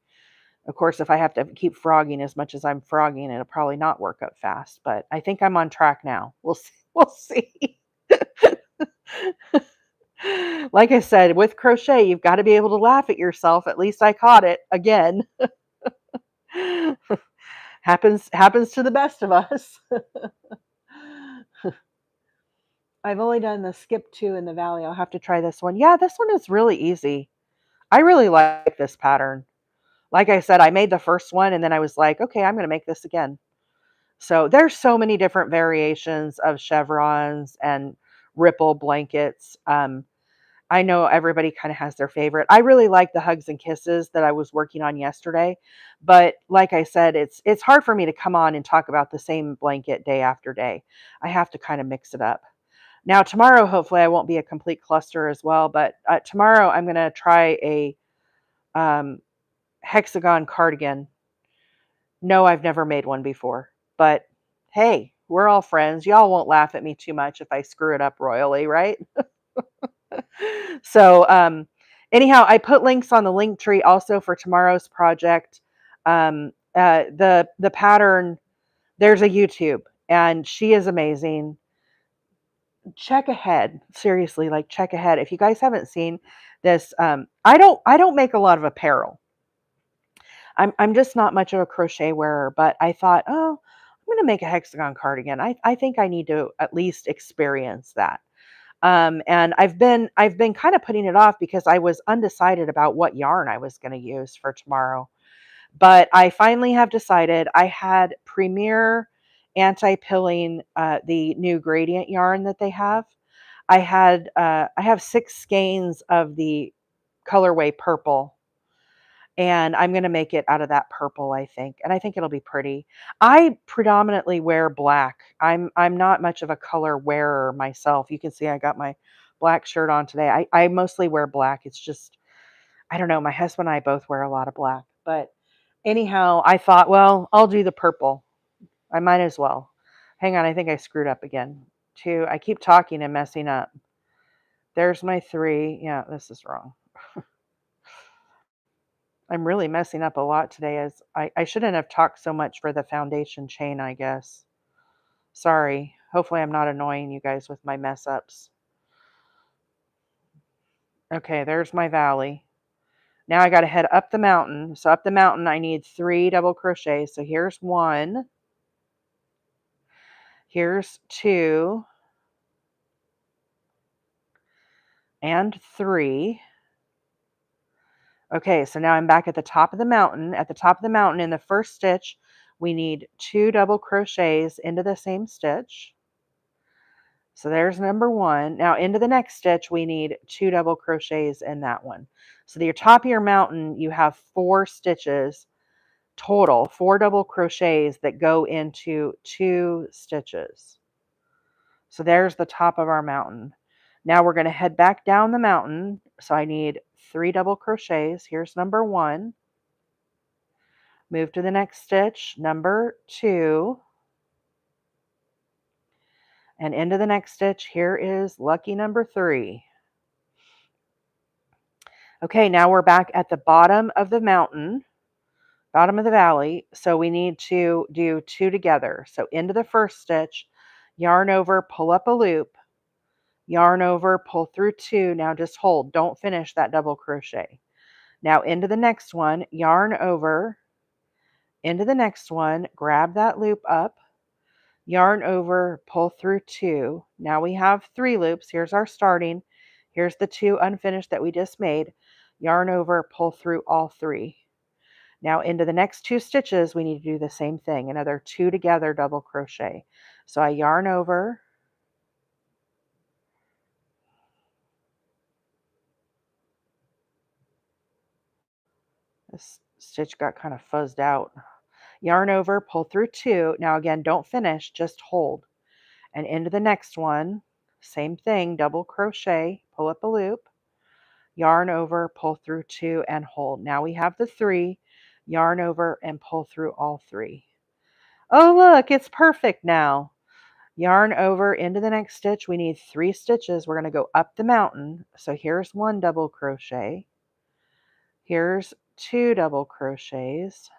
Of course, if I have to keep frogging as much as I'm frogging, it'll probably not work up fast, but I think I'm on track now. We'll see. We'll see. Like I said, with crochet, you've got to be able to laugh at yourself. At least I caught it again. Happens to the best of us. I've only done the skip 2 in the valley. I'll have to try this one. Yeah, this one is really easy. I really like this pattern. Like I said, I made the first one and then I was like, okay, I'm going to make this again. So there's so many different variations of chevrons and ripple blankets. I know everybody kind of has their favorite. I really like the hugs and kisses that I was working on yesterday, but like I said, it's hard for me to come on and talk about the same blanket day after day. I have to kind of mix it up. Now tomorrow, hopefully I won't be a complete cluster as well, but tomorrow I'm going to try a hexagon cardigan. No, I've never made one before, but hey, we're all friends. Y'all won't laugh at me too much if I screw it up royally, right? So, anyhow, I put links on the link tree also for tomorrow's project. The pattern, there's a YouTube, and she is amazing. check ahead. Seriously, like check ahead. If you guys haven't seen this, I don't make a lot of apparel. I'm just not much of a crochet wearer, but I thought, oh, I'm gonna make a hexagon cardigan. I think I need to at least experience that. And I've been kind of putting it off because I was undecided about what yarn I was going to use for tomorrow. But I finally have decided. I had Premier anti-pilling, the new gradient yarn that they have. I have 6 skeins of the colorway purple, and I'm going to make it out of that purple, I think. And I think it'll be pretty. I predominantly wear black. I'm not much of a color wearer myself. You can see I got my black shirt on today. I mostly wear black. It's just, I don't know, my husband and I both wear a lot of black. But anyhow, I thought, well, I'll do the purple. I might as well. Hang on, I think I screwed up again. 2, I keep talking and messing up. There's my 3. Yeah, this is wrong. I'm really messing up a lot today, as I shouldn't have talked so much for the foundation chain, I guess. Sorry. Hopefully I'm not annoying you guys with my mess ups. Okay, there's my valley. Now I got to head up the mountain. So up the mountain I need 3 double crochets. So here's 1. Here's 2. And 3. Okay, so now I'm back at the top of the mountain. At the top of the mountain in the first stitch, we need 2 double crochets into the same stitch. So there's number 1. Now into the next stitch, we need 2 double crochets in that one. So your top of your mountain, you have 4 stitches total, 4 double crochets that go into 2 stitches. So there's the top of our mountain. Now we're going to head back down the mountain. So I need 3 double crochets. Here's number 1. Move to the next stitch, number 2. And into the next stitch, here is lucky number 3. Okay, now we're back at the bottom of the mountain, bottom of the valley. So we need to do 2 together. So into the first stitch, yarn over, pull up a loop, yarn over, pull through 2. Now just hold, don't finish that double crochet. Now into the next one, yarn over, into the next one, grab that loop up, yarn over, pull through 2. Now we have 3 loops. Here's our starting. Here's the 2 unfinished that we just made. Yarn over, pull through all 3. Now into the next 2 stitches, we need to do the same thing, another 2 together double crochet. So I yarn over, this stitch got kind of fuzzed out. Yarn over, pull through 2. Now again, don't finish, just hold. And into the next one, same thing, double crochet, pull up a loop, yarn over, pull through 2 and hold. Now we have the 3, yarn over and pull through all 3. Oh, look, it's perfect now. Yarn over into the next stitch. We need 3 stitches. We're going to go up the mountain. So here's 1 double crochet. Here's 2 double crochets.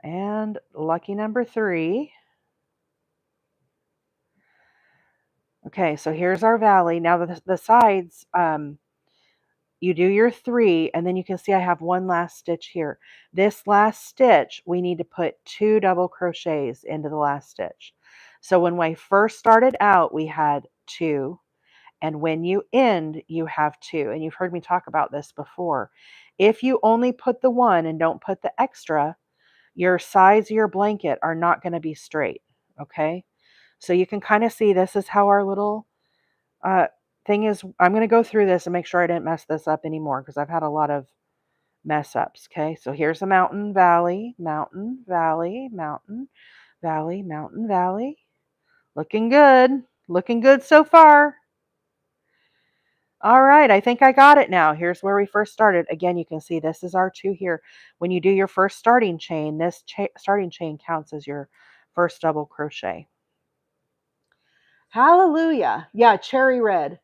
And lucky number 3. Okay, so here's our valley. Now the sides, you do your 3, and then you can see I have 1 last stitch here. This last stitch, we need to put 2 double crochets into the last stitch. So when we first started out, we had 2, and when you end, you have 2. And you've heard me talk about this before. If you only put the 1 and don't put the extra, your sides of your blanket are not going to be straight, okay? So you can kind of see this is how our little thing is. I'm going to go through this and make sure I didn't mess this up anymore because I've had a lot of mess ups. Okay, so here's a mountain, valley, mountain, valley, mountain, valley, mountain, valley. Looking good. Looking good so far. All right, I think I got it now. Here's where we first started. Again, you can see this is our 2 here. When you do your first starting chain, this starting chain counts as your first double crochet. Hallelujah. Yeah, cherry red.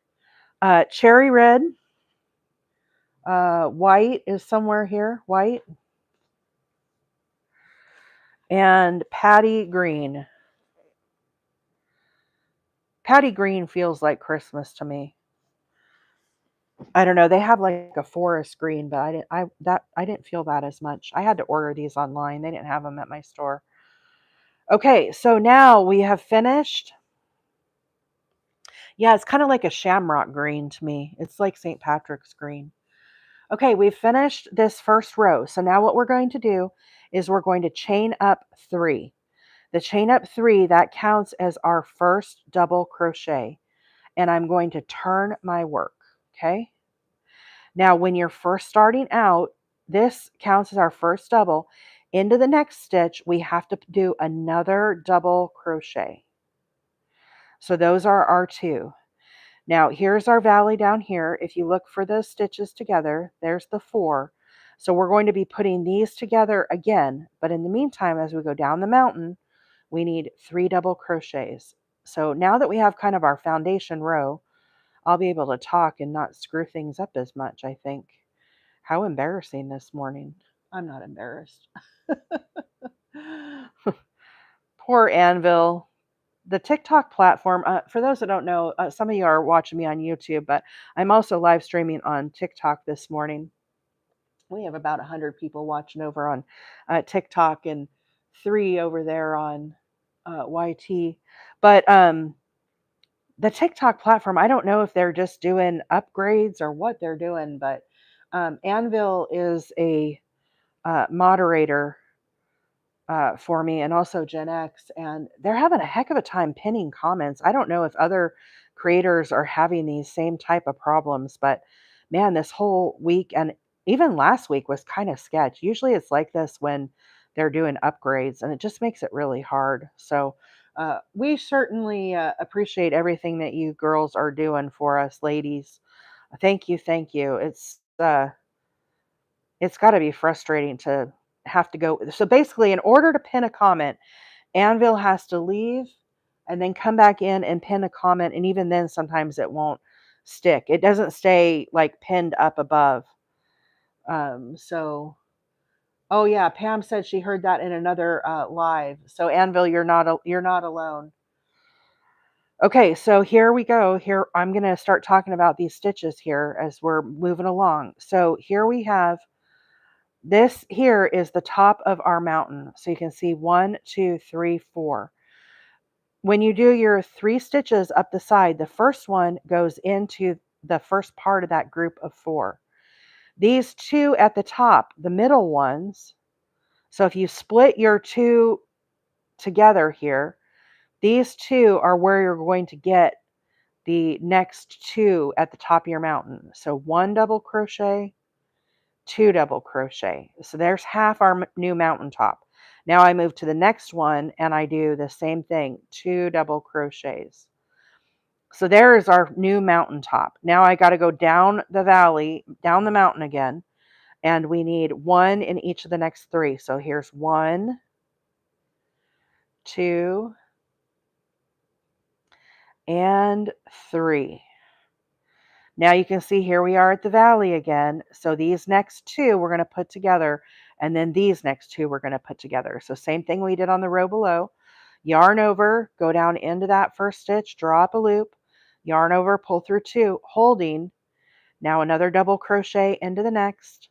Cherry red. White is somewhere here. White. And Paddy green. Paddy green feels like Christmas to me. I don't know. They have like a forest green, but I didn't feel that as much. I had to order these online. They didn't have them at my store. Okay, so now we have finished. Yeah, it's kind of like a shamrock green to me. It's like St. Patrick's green. Okay, we've finished this first row. So now what we're going to do is we're going to chain up 3. The chain up 3, that counts as our first double crochet. And I'm going to turn my work. Okay. Now, when you're first starting out, this counts as our first double. Into the next stitch, we have to do another double crochet. So those are our 2. Now, here's our valley down here. If you look for those stitches together, there's the 4. So we're going to be putting these together again. But in the meantime, as we go down the mountain, we need 3 double crochets. So now that we have kind of our foundation row, I'll be able to talk and not screw things up as much, I think. How embarrassing this morning. I'm not embarrassed. Poor Anvil. The TikTok platform, for those that don't know, some of you are watching me on YouTube, but I'm also live streaming on TikTok this morning. We have about 100 people watching over on TikTok and 3 over there on YT. But the TikTok platform, I don't know if they're just doing upgrades or what they're doing, but Anvil is a moderator for me, and also Gen X, and they're having a heck of a time pinning comments. I don't know if other creators are having these same type of problems, but man, this whole week and even last week was kind of sketch. Usually it's like this when they're doing upgrades, and it just makes it really hard. So we certainly appreciate everything that you girls are doing for us, ladies. Thank you, thank you. It's got to be frustrating to have to go. So basically, in order to pin a comment, Anvil has to leave and then come back in and pin a comment. And even then, sometimes it won't stick. It doesn't stay like pinned up above. So, oh yeah, Pam said she heard that in another live. So Anvil, you're not alone. Okay, so here we go. Here I'm going to start talking about these stitches here as we're moving along. So here we have. This here is the top of our mountain. So you can see 1, 2, 3, 4. When you do your 3 stitches up the side, the first one goes into the first part of that group of 4. These 2 at the top, the middle ones, so if you split your 2 together here, these 2 are where you're going to get the next 2 at the top of your mountain. So 1 double crochet, 2 double crochet. So there's half our new mountaintop. Now I move to the next one and I do the same thing, 2 double crochets. So there is our new mountaintop. Now I got to go down the valley, down the mountain again, and we need 1 in each of the next 3. So here's 1, 2, and 3. Now you can see here we are at the valley again. So these next 2 we're going to put together, and then these next 2 we're going to put together. So same thing we did on the row below. Yarn over, go down into that first stitch, draw up a loop, yarn over, pull through 2, holding. Now another double crochet into the next,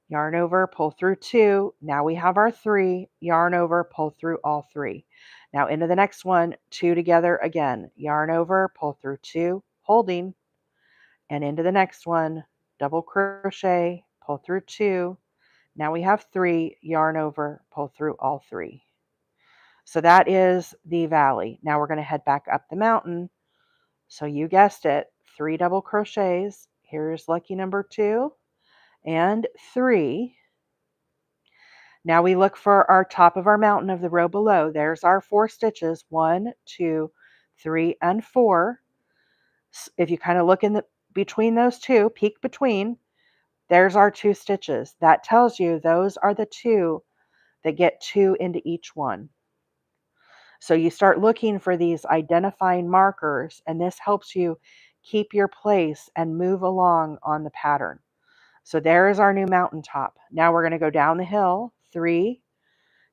yarn over, pull through 2. Now we have our 3, yarn over, pull through all 3. Now into the next one, 2 together again, yarn over, pull through 2, holding. And into the next one, double crochet, pull through 2. Now we have 3, yarn over, pull through all 3. So that is the valley. Now we're going to head back up the mountain. So you guessed it, 3 double crochets. Here's lucky number 2 and 3. Now we look for our top of our mountain of the row below. There's our 4 stitches, 1, 2, 3, and 4. If you kind of look in the between those 2, peek between, there's our 2 stitches. That tells you those are the 2 that get 2 into each one. So you start looking for these identifying markers, and this helps you keep your place and move along on the pattern. So there is our new mountaintop. Now we're going to go down the hill, 3.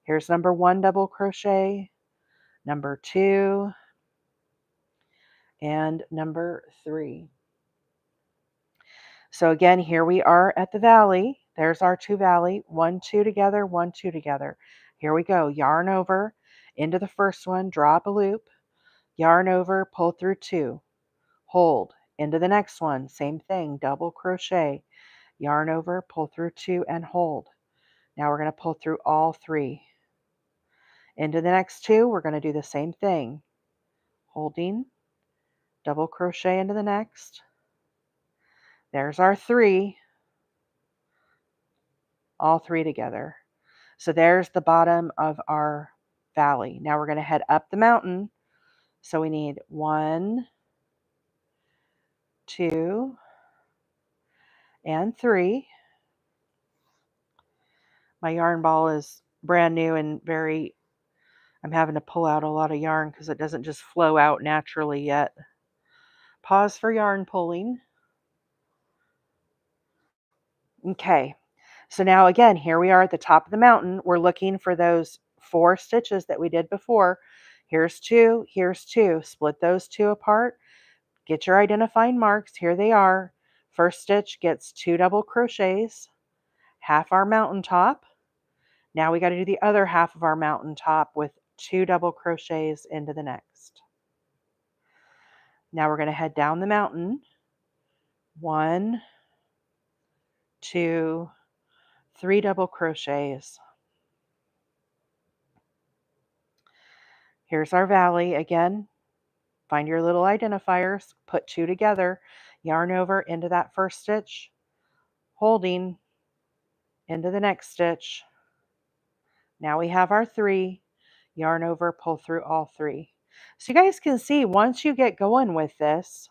Here's number 1 double crochet, number 2, and number 3. So again, here we are at the valley. There's our 2 valley, 1, 2 together, 1, 2 together. Here we go. Yarn over into the first one, drop a loop, yarn over, pull through 2, hold into the next one. Same thing, double crochet, yarn over, pull through 2 and hold. Now we're going to pull through all 3. Into the next 2, we're going to do the same thing. Holding, double crochet into the next. There's our 3, all 3 together. So there's the bottom of our valley. Now we're going to head up the mountain. So we need 1, 2, and 3. My yarn ball is brand new and I'm having to pull out a lot of yarn because it doesn't just flow out naturally yet. Pause for yarn pulling. Okay, so now again, here we are at the top of the mountain. We're looking for those 4 stitches that we did before. Here's 2, here's 2. Split those 2 apart. Get your identifying marks. Here they are. First stitch gets 2 double crochets, half our mountaintop. Now we got to do the other half of our mountaintop with 2 double crochets into the next. Now we're going to head down the mountain. 1, 2, 3 double crochets. Here's our valley again. Find your little identifiers, put 2 together, yarn over into that first stitch, holding into the next stitch. Now we have our 3, yarn over, pull through all 3. So you guys can see once you get going with this,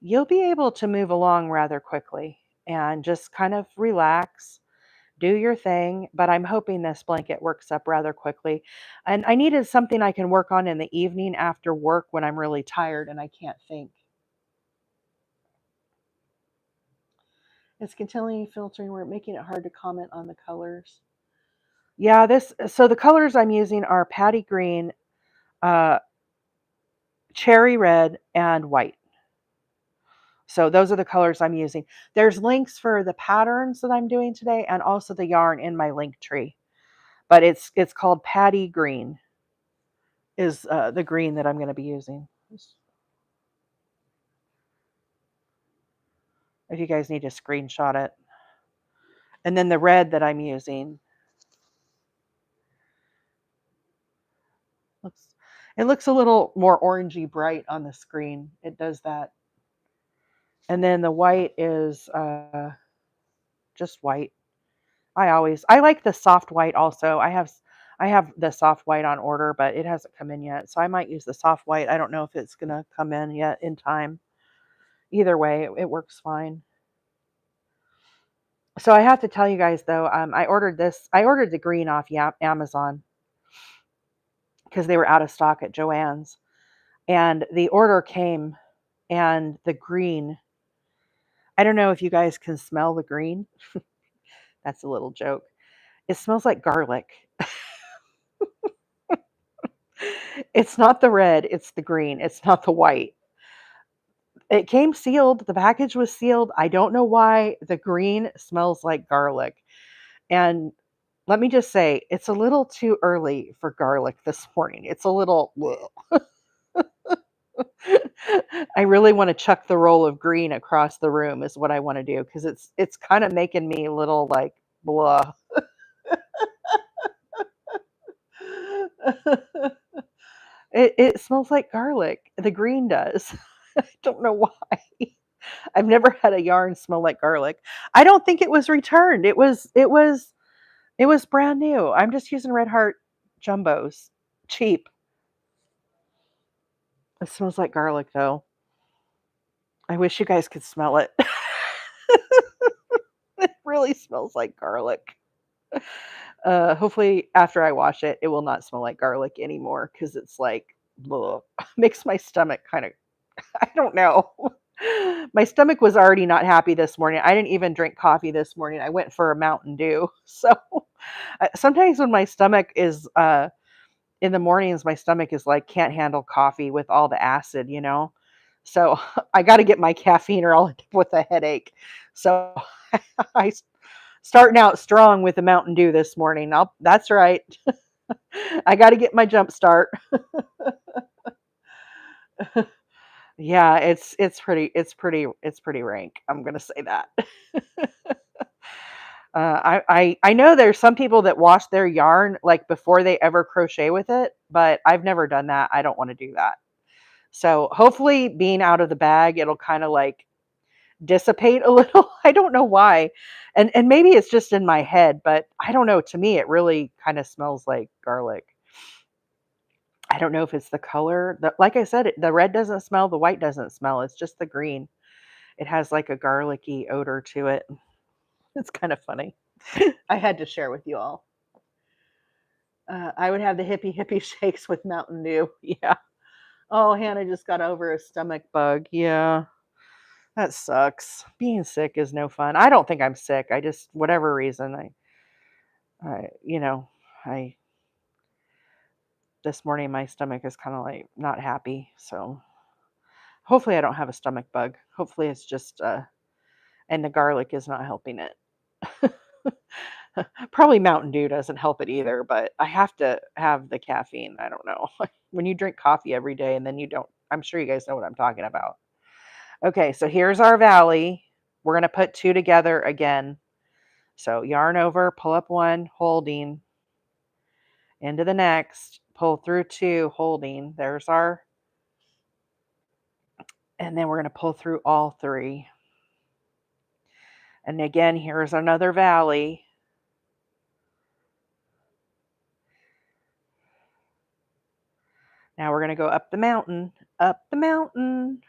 you'll be able to move along rather quickly and just kind of relax, do your thing. But I'm hoping this blanket works up rather quickly. And I needed something I can work on in the evening after work when I'm really tired and I can't think. It's continually filtering. We're making it hard to comment on the colors. Yeah, so the colors I'm using are Paddy green, cherry red, and white. So those are the colors I'm using. There's links for the patterns that I'm doing today and also the yarn in my link tree. But it's called Paddy green is the green that I'm going to be using. If you guys need to screenshot it. And then the red that I'm using. It looks a little more orangey bright on the screen. It does that. And then the white is just white. I like the soft white also. I have the soft white on order, but it hasn't come in yet. So I might use the soft white. I don't know if it's going to come in yet in time. Either way, it works fine. So I have to tell you guys though, I ordered the green off Amazon because they were out of stock at Joann's. And the order came and the green, I don't know if you guys can smell the green. That's a little joke. It smells like garlic. It's not the red, it's the green. It's not the white. It came sealed. The package was sealed. I don't know why the green smells like garlic. And let me just say, it's a little too early for garlic this morning. It's a little... I really want to chuck the roll of green across the room is what I want to do because it's kind of making me a little like blah. It smells like garlic. The green does. I don't know why. I've never had a yarn smell like garlic. I don't think it was returned. It was brand new. I'm just using Red Heart jumbos. Cheap. It smells like garlic though. I wish you guys could smell it. It really smells like garlic. Hopefully after I wash it, it will not smell like garlic anymore because it's like, ugh, makes my stomach kind of, I don't know. My stomach was already not happy this morning. I didn't even drink coffee this morning. I went for a Mountain Dew. So sometimes when my stomach is in the mornings, my stomach is like, can't handle coffee with all the acid, you know? So I got to get my caffeine or I'll end up with a headache. So I starting out strong with the Mountain Dew this morning. That's right. I got to get my jump start. Yeah, it's pretty rank. I'm gonna say that. I know there's some people that wash their yarn like before they ever crochet with it, but I've never done that. I don't want to do that. So hopefully being out of the bag, it'll kind of like dissipate a little. I don't know why. And maybe it's just in my head, but I don't know. To me, it really kind of smells like garlic. I don't know if it's the color. Like I said, the red doesn't smell, the white doesn't smell. It's just the green. It has like a garlicky odor to it. It's kind of funny. I had to share with you all. I would have the hippie shakes with Mountain Dew. Yeah. Oh, Hannah just got over a stomach bug. Yeah. That sucks. Being sick is no fun. I don't think I'm sick. I just, whatever reason, you know, I, this morning my stomach is kind of like not happy. So hopefully I don't have a stomach bug. Hopefully it's just, and the garlic is not helping it. Probably Mountain Dew doesn't help it either, but I have to have the caffeine. I don't know. When you drink coffee every day and then you don't, I'm sure you guys know what I'm talking about. Okay, so here's our valley. We're going to put two together again. So yarn over, pull up one, holding, into the next, pull through two, holding. There's our, and then we're going to pull through all three. And again, here's another valley. Now we're going to go up the mountain, up the mountain.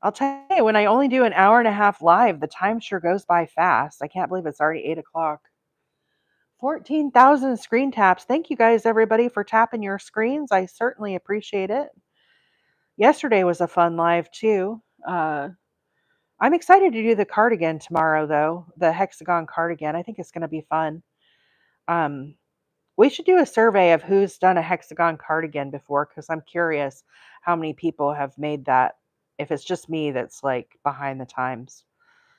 I'll tell you, when I only do an hour and a half live, the time sure goes by fast. I can't believe it's already 8 o'clock. 14,000 screen taps. Thank you guys, everybody, for tapping your screens. I certainly appreciate it. Yesterday was a fun live, too. I'm excited to do the cardigan tomorrow, though. The hexagon cardigan. I think it's going to be fun. We should do a survey of who's done a hexagon cardigan before, because I'm curious how many people have made that. If it's just me that's like behind the times.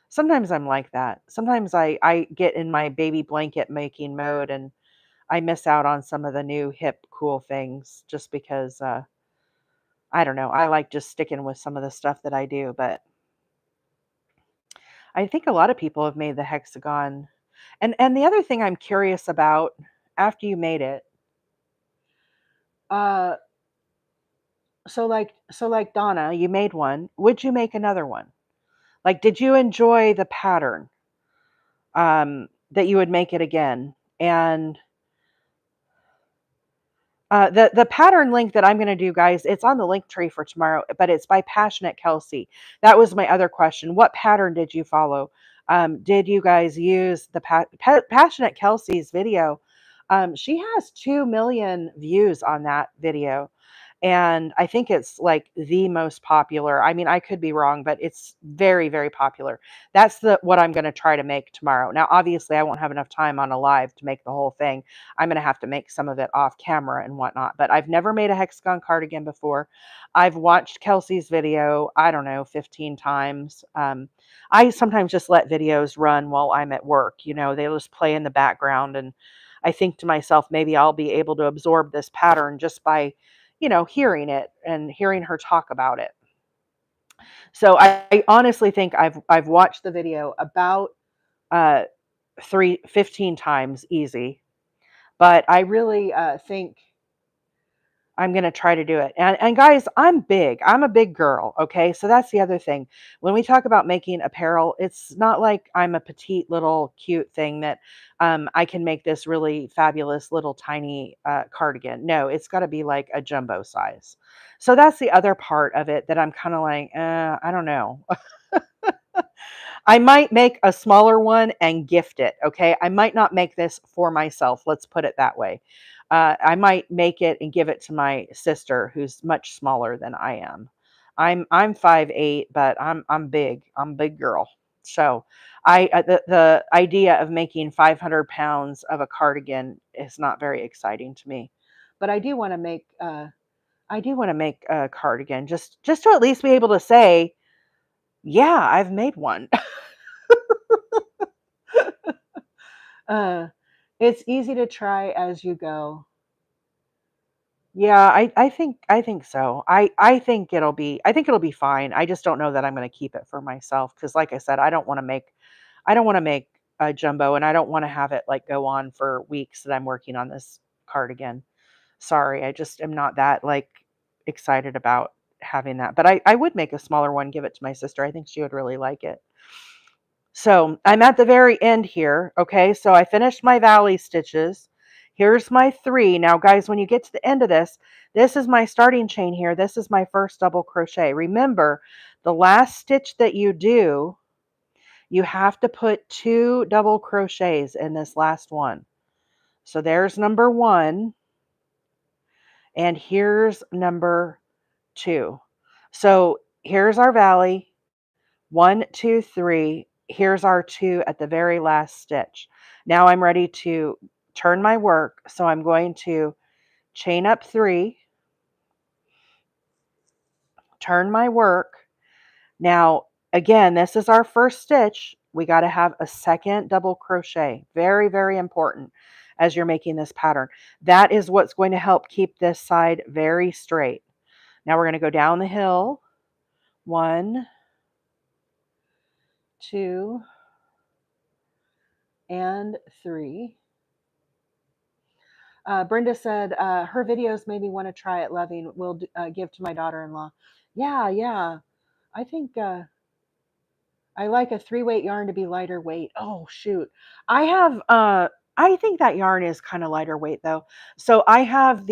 Sometimes I'm like that. Sometimes I get in my baby blanket making mode and I miss out on some of the new hip cool things just because I don't know. I like just sticking with some of the stuff that I do, but I think a lot of people have made the hexagon. And the other thing I'm curious about after you made it, uh so like Donna, you made one. Would you make another one? Like, did you enjoy the pattern? That you would make it again. And the pattern link that I'm going to do, guys, it's on the link tree for tomorrow, but it's by Passionate Kelsey. That was my other question. What pattern did you follow? Did you guys use the Passionate Kelsey's video? She has 2 million views on that video. And I think it's like the most popular. I mean, I could be wrong, but it's very, very popular. That's what I'm going to try to make tomorrow. Now, obviously, I won't have enough time on a live to make the whole thing. I'm going to have to make some of it off camera and whatnot. But I've never made a hexagon cardigan before. I've watched Kelsey's video, I don't know, 15 times. I sometimes just let videos run while I'm at work. You know, they just play in the background. And I think to myself, maybe I'll be able to absorb this pattern just by hearing it and hearing her talk about it. So I honestly think I've watched the video about 15 times easy, but I really think I'm going to try to do it. And guys, I'm big. I'm a big girl. Okay. So that's the other thing. When we talk about making apparel, it's not like I'm a petite little cute thing that I can make this really fabulous little tiny cardigan. No, it's got to be like a jumbo size. So that's the other part of it that I'm kind of like, I don't know. I might make a smaller one and gift it. Okay. I might not make this for myself. Let's put it that way. I might make it and give it to my sister, who's much smaller than I am. I'm 5'8", but I'm big. I'm a big girl. So the idea of making 500 pounds of a cardigan is not very exciting to me. But I do want to make a cardigan just to at least be able to say, yeah, I've made one. uh, it's easy to try as you go. Yeah, I think so. I think it'll be fine. I just don't know that I'm going to keep it for myself because like I said, I don't want to make a jumbo and I don't want to have it like go on for weeks that I'm working on this cardigan. Sorry, I just am not that like excited about having that. But I would make a smaller one, give it to my sister. I think she would really like it. So I'm at the very end here. Okay, so I finished my valley stitches. Here's my 3. Now, guys, when you get to the end of this, this is my starting chain here. This is my first double crochet. Remember, the last stitch that you do, you have to put 2 double crochets in this last one. So there's number 1, and here's number 2. So here's our valley. 1, 2, 3. Here's our 2 at the very last stitch. Now I'm ready to turn my work. So I'm going to chain up 3, turn my work. Now, again, this is our first stitch. We got to have a second double crochet. Very, very important as you're making this pattern. That is what's going to help keep this side very straight. Now we're going to go down the hill. 1, 2, and 3. Brenda said her videos made me want to try it. Loving will give to my daughter-in-law. Yeah, yeah. I think I like a 3-weight yarn to be lighter weight. Oh shoot, I have. I think that yarn is kind of lighter weight though. So I have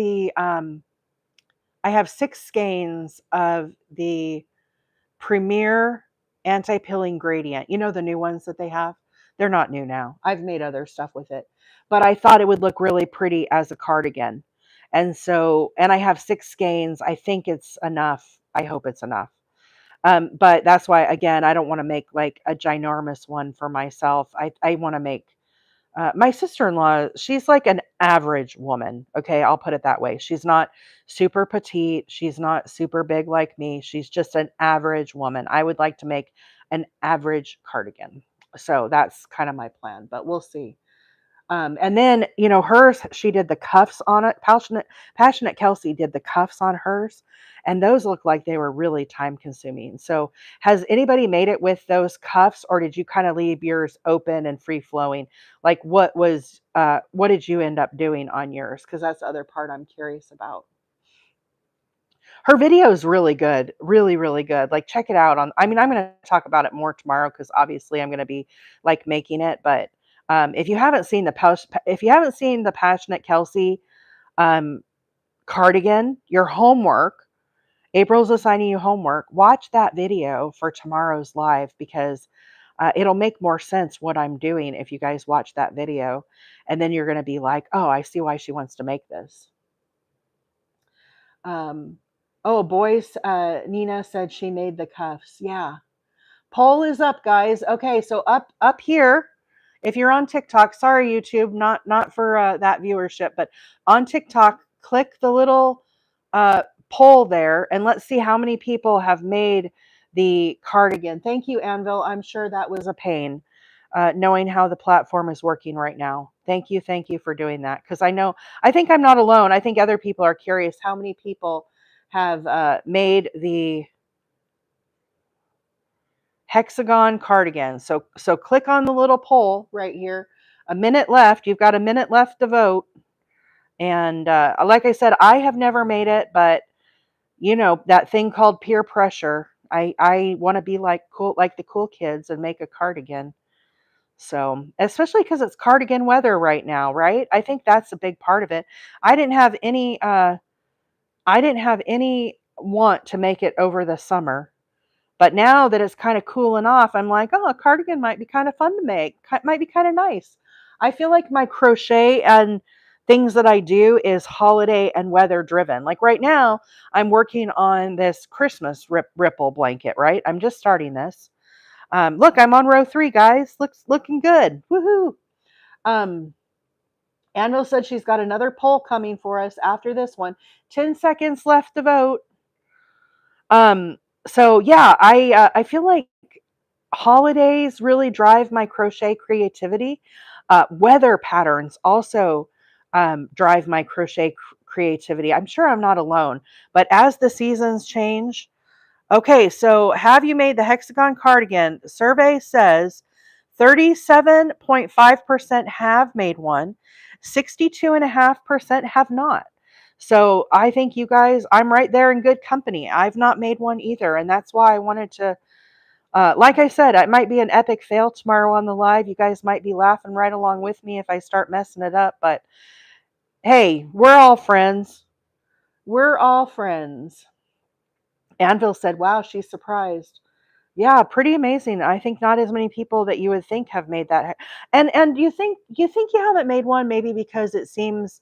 6 skeins of the Premier anti-pilling gradient. You know the new ones that they have? They're not new now. I've made other stuff with it. But I thought it would look really pretty as a cardigan. And I have 6 skeins. I think it's enough. I hope it's enough. But that's why, again, I don't want to make like a ginormous one for myself. I want to make my sister-in-law, she's like an average woman. Okay, I'll put it that way. She's not super petite. She's not super big like me. She's just an average woman. I would like to make an average cardigan. So that's kind of my plan, but we'll see. And then, hers, she did the cuffs on it. Passionate Kelsey did the cuffs on hers, and those look like they were really time consuming. So has anybody made it with those cuffs, or did you kind of leave yours open and free flowing? Like what did you end up doing on yours? Because that's the other part I'm curious about. Her video is really good, really, really good. Like check it out I'm going to talk about it more tomorrow because obviously I'm going to be like making it. But if you haven't seen the Passionate Kelsey cardigan, your homework, April's assigning you homework. Watch that video for tomorrow's live because it'll make more sense what I'm doing if you guys watch that video, and then you're going to be like, oh, I see why she wants to make this. Oh, boys, Nina said she made the cuffs. Yeah. Poll is up, guys. Okay, so up here, if you're on TikTok, sorry, YouTube, not for that viewership, but on TikTok, click the little poll there, and let's see how many people have made the cardigan. Thank you, Anvil. I'm sure that was a pain, knowing how the platform is working right now. Thank you for doing that, because I think I'm not alone. I think other people are curious how many people have made the hexagon cardigan. So click on the little poll right here. A minute left. You've got a minute left to vote. And like I said, I have never made it, but that thing called peer pressure. I want to be like the cool kids and make a cardigan. So, especially because it's cardigan weather right now, right? I think that's a big part of it. I didn't have any want to make it over the summer. But now that it's kind of cooling off, I'm like, oh, a cardigan might be kind of fun to make. Might be kind of nice. I feel like my crochet and things that I do is holiday and weather driven. Like right now, I'm working on this Christmas ripple blanket, right? I'm just starting this. Look, I'm on row 3, guys. Looking good. Woohoo! Um, Anvil said she's got another poll coming for us after this one. 10 seconds left to vote. So yeah, I feel like holidays really drive my crochet creativity. Weather patterns also drive my crochet creativity. I'm sure I'm not alone, but as the seasons change, okay, so have you made the hexagon cardigan? The survey says 37.5% have made one, 62.5% have not. So I think you guys, I'm right there in good company. I've not made one either. And that's why I wanted to, like I said, it might be an epic fail tomorrow on the live. You guys might be laughing right along with me if I start messing it up. But hey, we're all friends. We're all friends. Anvil said, wow, she's surprised. Yeah, pretty amazing. I think not as many people that you would think have made that. And you think you haven't made one maybe because it seems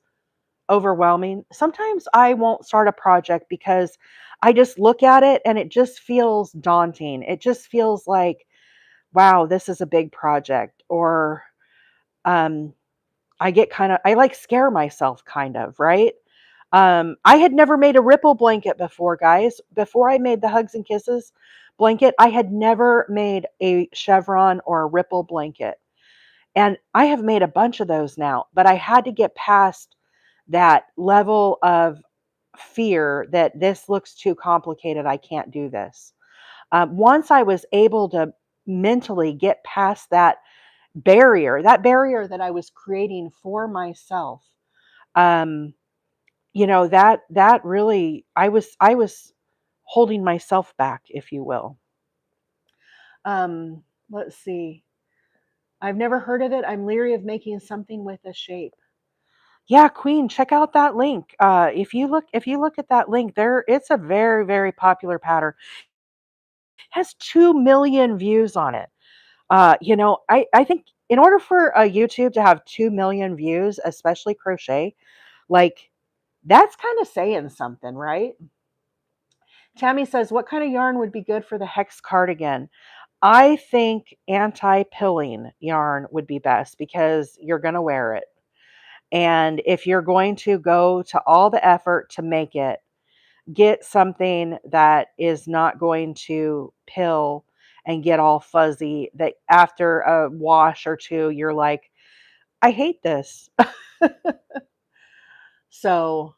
overwhelming. Sometimes I won't start a project because I just look at it and it just feels daunting. It just feels like, wow, this is a big project. Or um I like scare myself kind of, right? I had never made a ripple blanket before, guys. Before I made the Hugs and Kisses blanket, I had never made a chevron or a ripple blanket. And I have made a bunch of those now, but I had to get past that level of fear that this looks too complicated. I can't do this. Once I was able to mentally get past that barrier that I was creating for myself, um, that really I was holding myself back, if you will. Let's see. I've never heard of it. I'm leery of making something with a shape. Yeah, Queen, check out that link. If you look at that link, there it's a very, very popular pattern. It has 2 million views on it. I think in order for a YouTube to have 2 million views, especially crochet, like that's kind of saying something, right? Tammy says, what kind of yarn would be good for the hex cardigan? I think anti-pilling yarn would be best because you're going to wear it. And if you're going to go to all the effort to make it, get something that is not going to pill and get all fuzzy that after a wash or two, you're like, I hate this. So,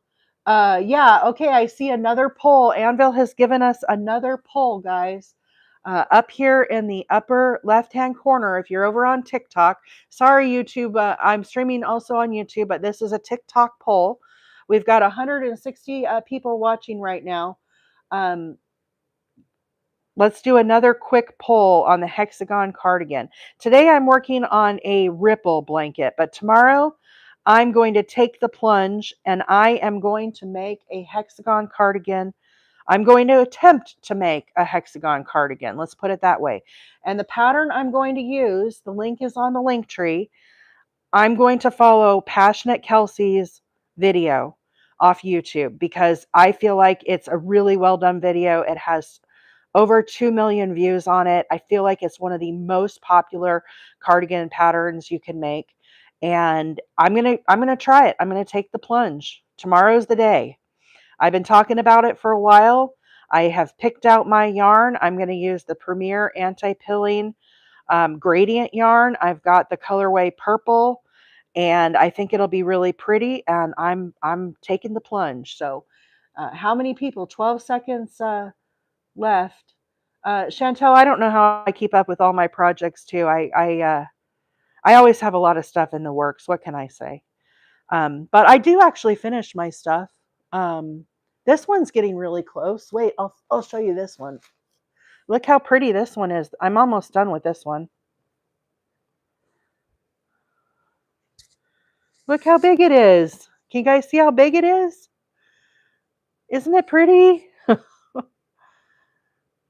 yeah, okay, I see another poll. Anvil has given us another poll, guys. Up here in the upper left-hand corner, if you're over on TikTok, sorry, YouTube, I'm streaming also on YouTube, but this is a TikTok poll. We've got 160 people watching right now. Um, let's do another quick poll on the hexagon cardigan. Today I'm working on a ripple blanket, but tomorrow I'm going to take the plunge and I am going to make a hexagon cardigan. I'm going to attempt to make a hexagon cardigan. Let's put it that way. And the pattern I'm going to use, the link is on the link tree. I'm going to follow Passionate Kelsey's video off YouTube because I feel like it's a really well done video. It has over 2 million views on it. I feel like it's one of the most popular cardigan patterns you can make. And I'm going to try it. I'm going to take the plunge. Tomorrow's the day. I've been talking about it for a while. I have picked out my yarn. I'm going to use the Premier Anti-Pilling gradient yarn. I've got the colorway purple and I think it'll be really pretty and I'm taking the plunge. So how many people? 12 seconds left. Chantel, I don't know how I keep up with all my projects too. I always have a lot of stuff in the works. What can I say? But I do actually finish my stuff. This one's getting really close. Wait, I'll show you this one. Look how pretty this one is. I'm almost done with this one. Look how big it is. Can you guys see how big it is? Isn't it pretty?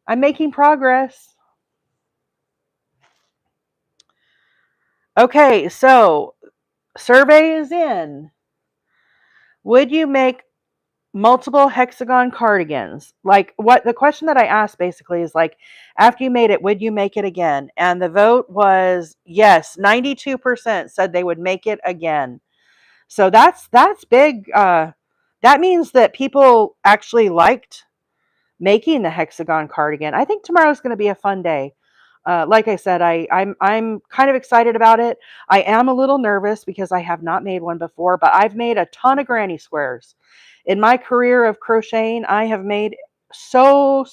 I'm making progress. Okay, so survey is in. Would you make multiple hexagon cardigans. Like, what the question that I asked basically is like, after you made it, would you make it again? And the vote was yes. 92% said they would make it again. So that's big. That means that people actually liked making the hexagon cardigan. I think tomorrow's going to be a fun day. Like I said, I'm kind of excited about it. I am a little nervous because I have not made one before, but I've made a ton of granny squares. In my career of crocheting, I have made so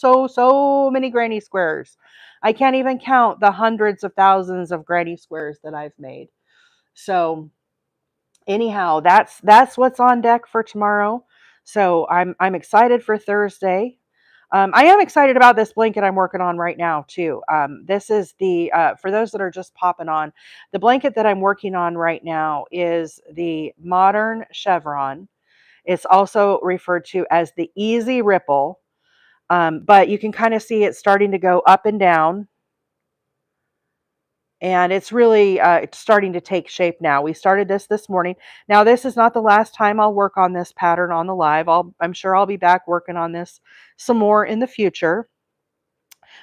many granny squares. I can't even count the hundreds of thousands of granny squares that I've made. So anyhow, that's what's on deck for tomorrow. So I'm excited for Thursday. I am excited about this blanket I'm working on right now too. This is the for those that are just popping on, the blanket that I'm working on right now is the Modern Chevron. It's also referred to as the Easy Ripple, but you can kind of see it starting to go up and down. And it's really it's starting to take shape now. We started this morning. Now, this is not the last time I'll work on this pattern on the live. I'm sure I'll be back working on this some more in the future,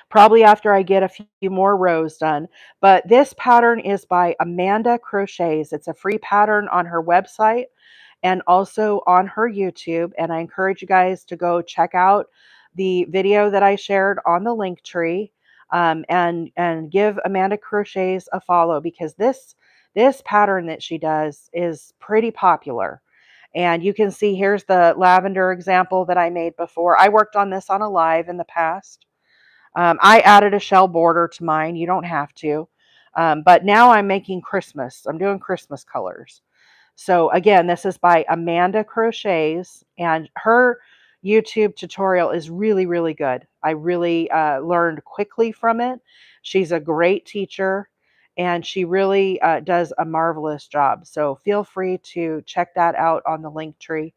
probably after I get a few more rows done. But this pattern is by Amanda Crochets. It's a free pattern on her website and also on her YouTube. And I encourage you guys to go check out the video that I shared on the link tree, and give Amanda Crochets a follow, because this pattern that she does is pretty popular. And you can see here's the lavender example that I made before. I worked on this on a live in the past. I added a shell border to mine. You don't have to. But now I'm making Christmas. I'm doing Christmas colors. So again, this is by Amanda Crochets, and her YouTube tutorial is really, really good. I really learned quickly from it. She's a great teacher, and she really does a marvelous job. So feel free to check that out on the link tree.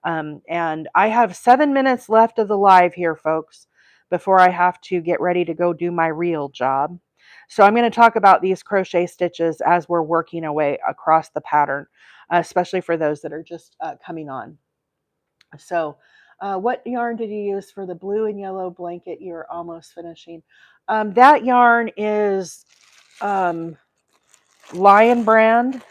And I have 7 minutes left of the live here, folks, before I have to get ready to go do my real job. So I'm going to talk about these crochet stitches as we're working away across the pattern, especially for those that are just coming on. So what yarn did you use for the blue and yellow blanket you're almost finishing? That yarn is Lion Brand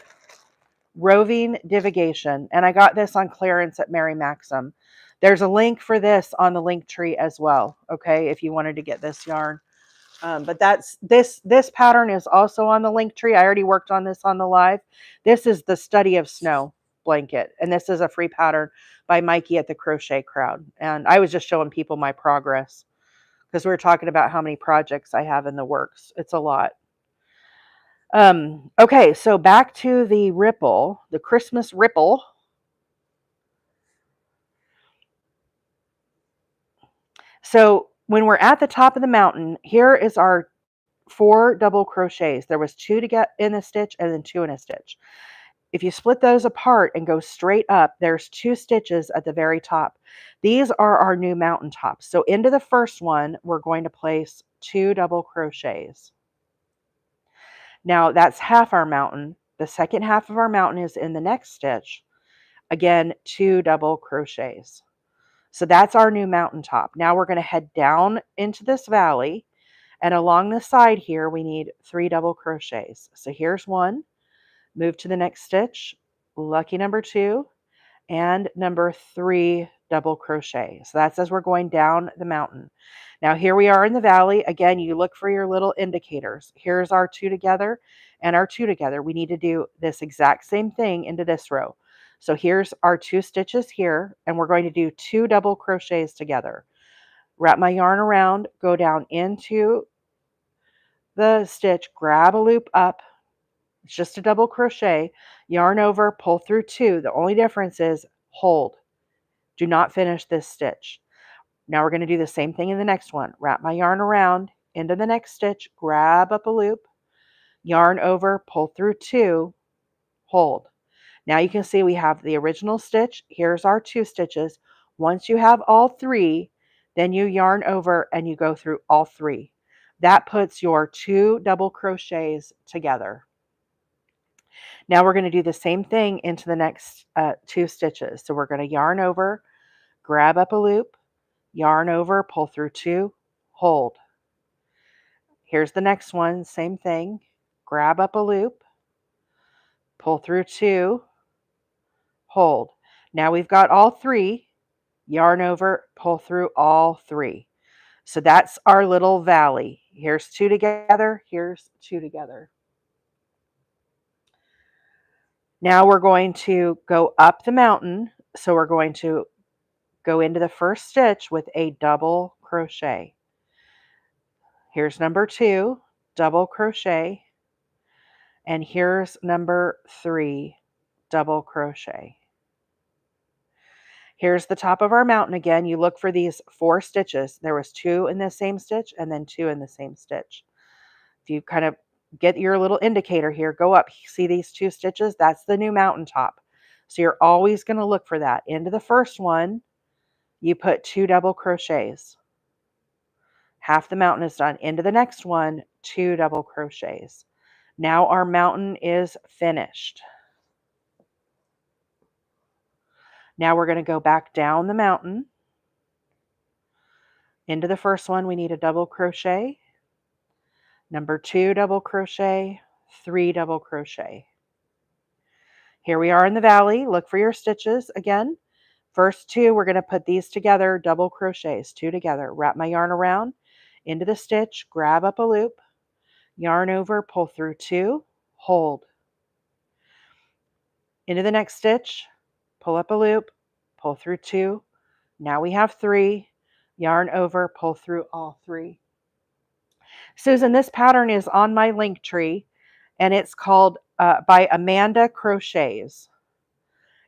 Roving Divigation, and I got this on clearance at Mary Maxim. There's a link for this on the link tree as well, okay, if you wanted to get this yarn. But that's this pattern is also on the link tree. I already worked on this on the live. This is the Study of Snow blanket, and this is a free pattern by Mikey at the Crochet Crowd. And I was just showing people my progress because we were talking about how many projects I have in the works. It's a lot. Okay, so back to the ripple, the Christmas ripple. So when we're at the top of the mountain, here is our 4 double crochets. There was 2 to get in a stitch and then 2 in a stitch. If you split those apart and go straight up, there's 2 stitches at the very top. These are our new mountain tops. So into the first one, we're going to place 2 double crochets. Now that's half our mountain. The second half of our mountain is in the next stitch. Again, 2 double crochets. So that's our new mountaintop. Now we're going to head down into this valley, and along the side here we need 3 double crochets. So here's one, move to the next stitch, lucky number 2, and number 3 double crochet. So that's as we're going down the mountain. Now here we are in the valley. Again, you look for your little indicators. Here's our 2 together and our 2 together. We need to do this exact same thing into this row. So here's our 2 stitches here, and we're going to do 2 double crochets together. Wrap my yarn around, go down into the stitch, grab a loop up. It's just a double crochet, yarn over, pull through 2. The only difference is hold. Do not finish this stitch. Now we're going to do the same thing in the next one. Wrap my yarn around into the next stitch, grab up a loop, yarn over, pull through 2, hold. Now you can see we have the original stitch. Here's our 2 stitches. Once you have all 3, then you yarn over and you go through all 3. That puts your 2 double crochets together. Now we're going to do the same thing into the next 2 stitches. So we're going to yarn over, grab up a loop, yarn over, pull through 2, hold. Here's the next one, same thing. Grab up a loop, pull through 2, hold. Now we've got all 3, yarn over, pull through all 3. So that's our little valley. Here's 2 together, here's 2 together. Now we're going to go up the mountain. So we're going to go into the first stitch with a double crochet. Here's number 2, double crochet. And here's number 3, double crochet. Here's the top of our mountain again. You look for these 4 stitches. There was 2 in the same stitch and then 2 in the same stitch. If you kind of get your little indicator here, go up, see these 2 stitches? That's the new mountaintop. So you're always going to look for that. Into the first one, you put 2 double crochets. Half the mountain is done. Into the next one, 2 double crochets. Now our mountain is finished. Now we're going to go back down the mountain. Into the first one, we need a double crochet. Number 2 double crochet, 3 double crochet. Here we are in the valley. Look for your stitches again. First 2, we're going to put these together, double crochets, 2 together. Wrap my yarn around, into the stitch, grab up a loop, yarn over, pull through 2, hold. Into the next stitch, pull up a loop, pull through 2. Now we have 3, yarn over, pull through all 3. Susan, this pattern is on my link tree, and it's called by Amanda Crochets.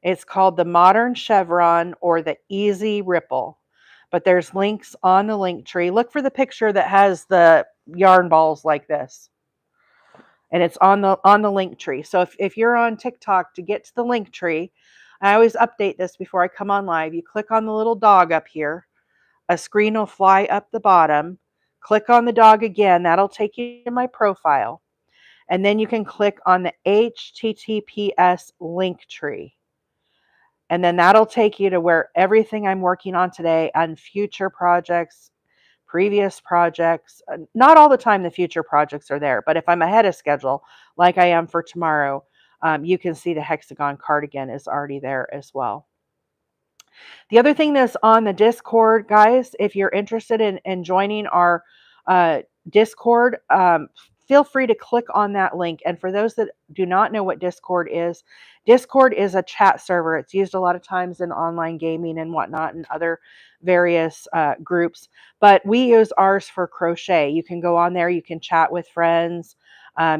It's called the Modern Chevron or the Easy Ripple. But there's links on the link tree. Look for the picture that has the yarn balls like this. And it's on the link tree. So if you're on TikTok, to get to the link tree, I always update this before I come on live. You click on the little dog up here. A screen will fly up the bottom. Click on the dog again. That'll take you to my profile. And then you can click on the HTTPS link tree. And then that'll take you to where everything I'm working on today on future projects, previous projects, not all the time the future projects are there, but if I'm ahead of schedule, like I am for tomorrow, you can see the hexagon cardigan is already there as well. The other thing that's on the Discord, guys, if you're interested in joining our Discord, feel free to click on that link. And for those that do not know what Discord is a chat server. It's used a lot of times in online gaming and whatnot and other various groups. But we use ours for crochet. You can go on there, you can chat with friends,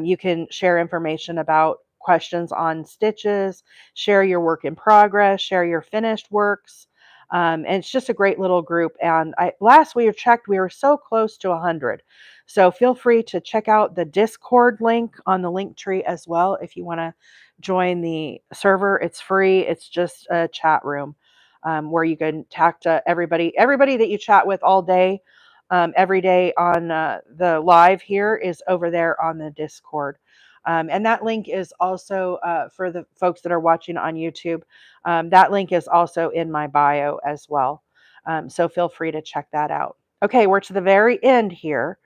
you can share information about questions on stitches, share your work in progress, share your finished works. And it's just a great little group. And last we checked, we were so close to 100. So feel free to check out the Discord link on the link tree as well if you want to join the server. It's free. It's just a chat room where you can talk to everybody that you chat with all day, every day on the live here is over there on the Discord. And that link is also for the folks that are watching on YouTube. That link is also in my bio as well. So feel free to check that out. Okay, we're to the very end here.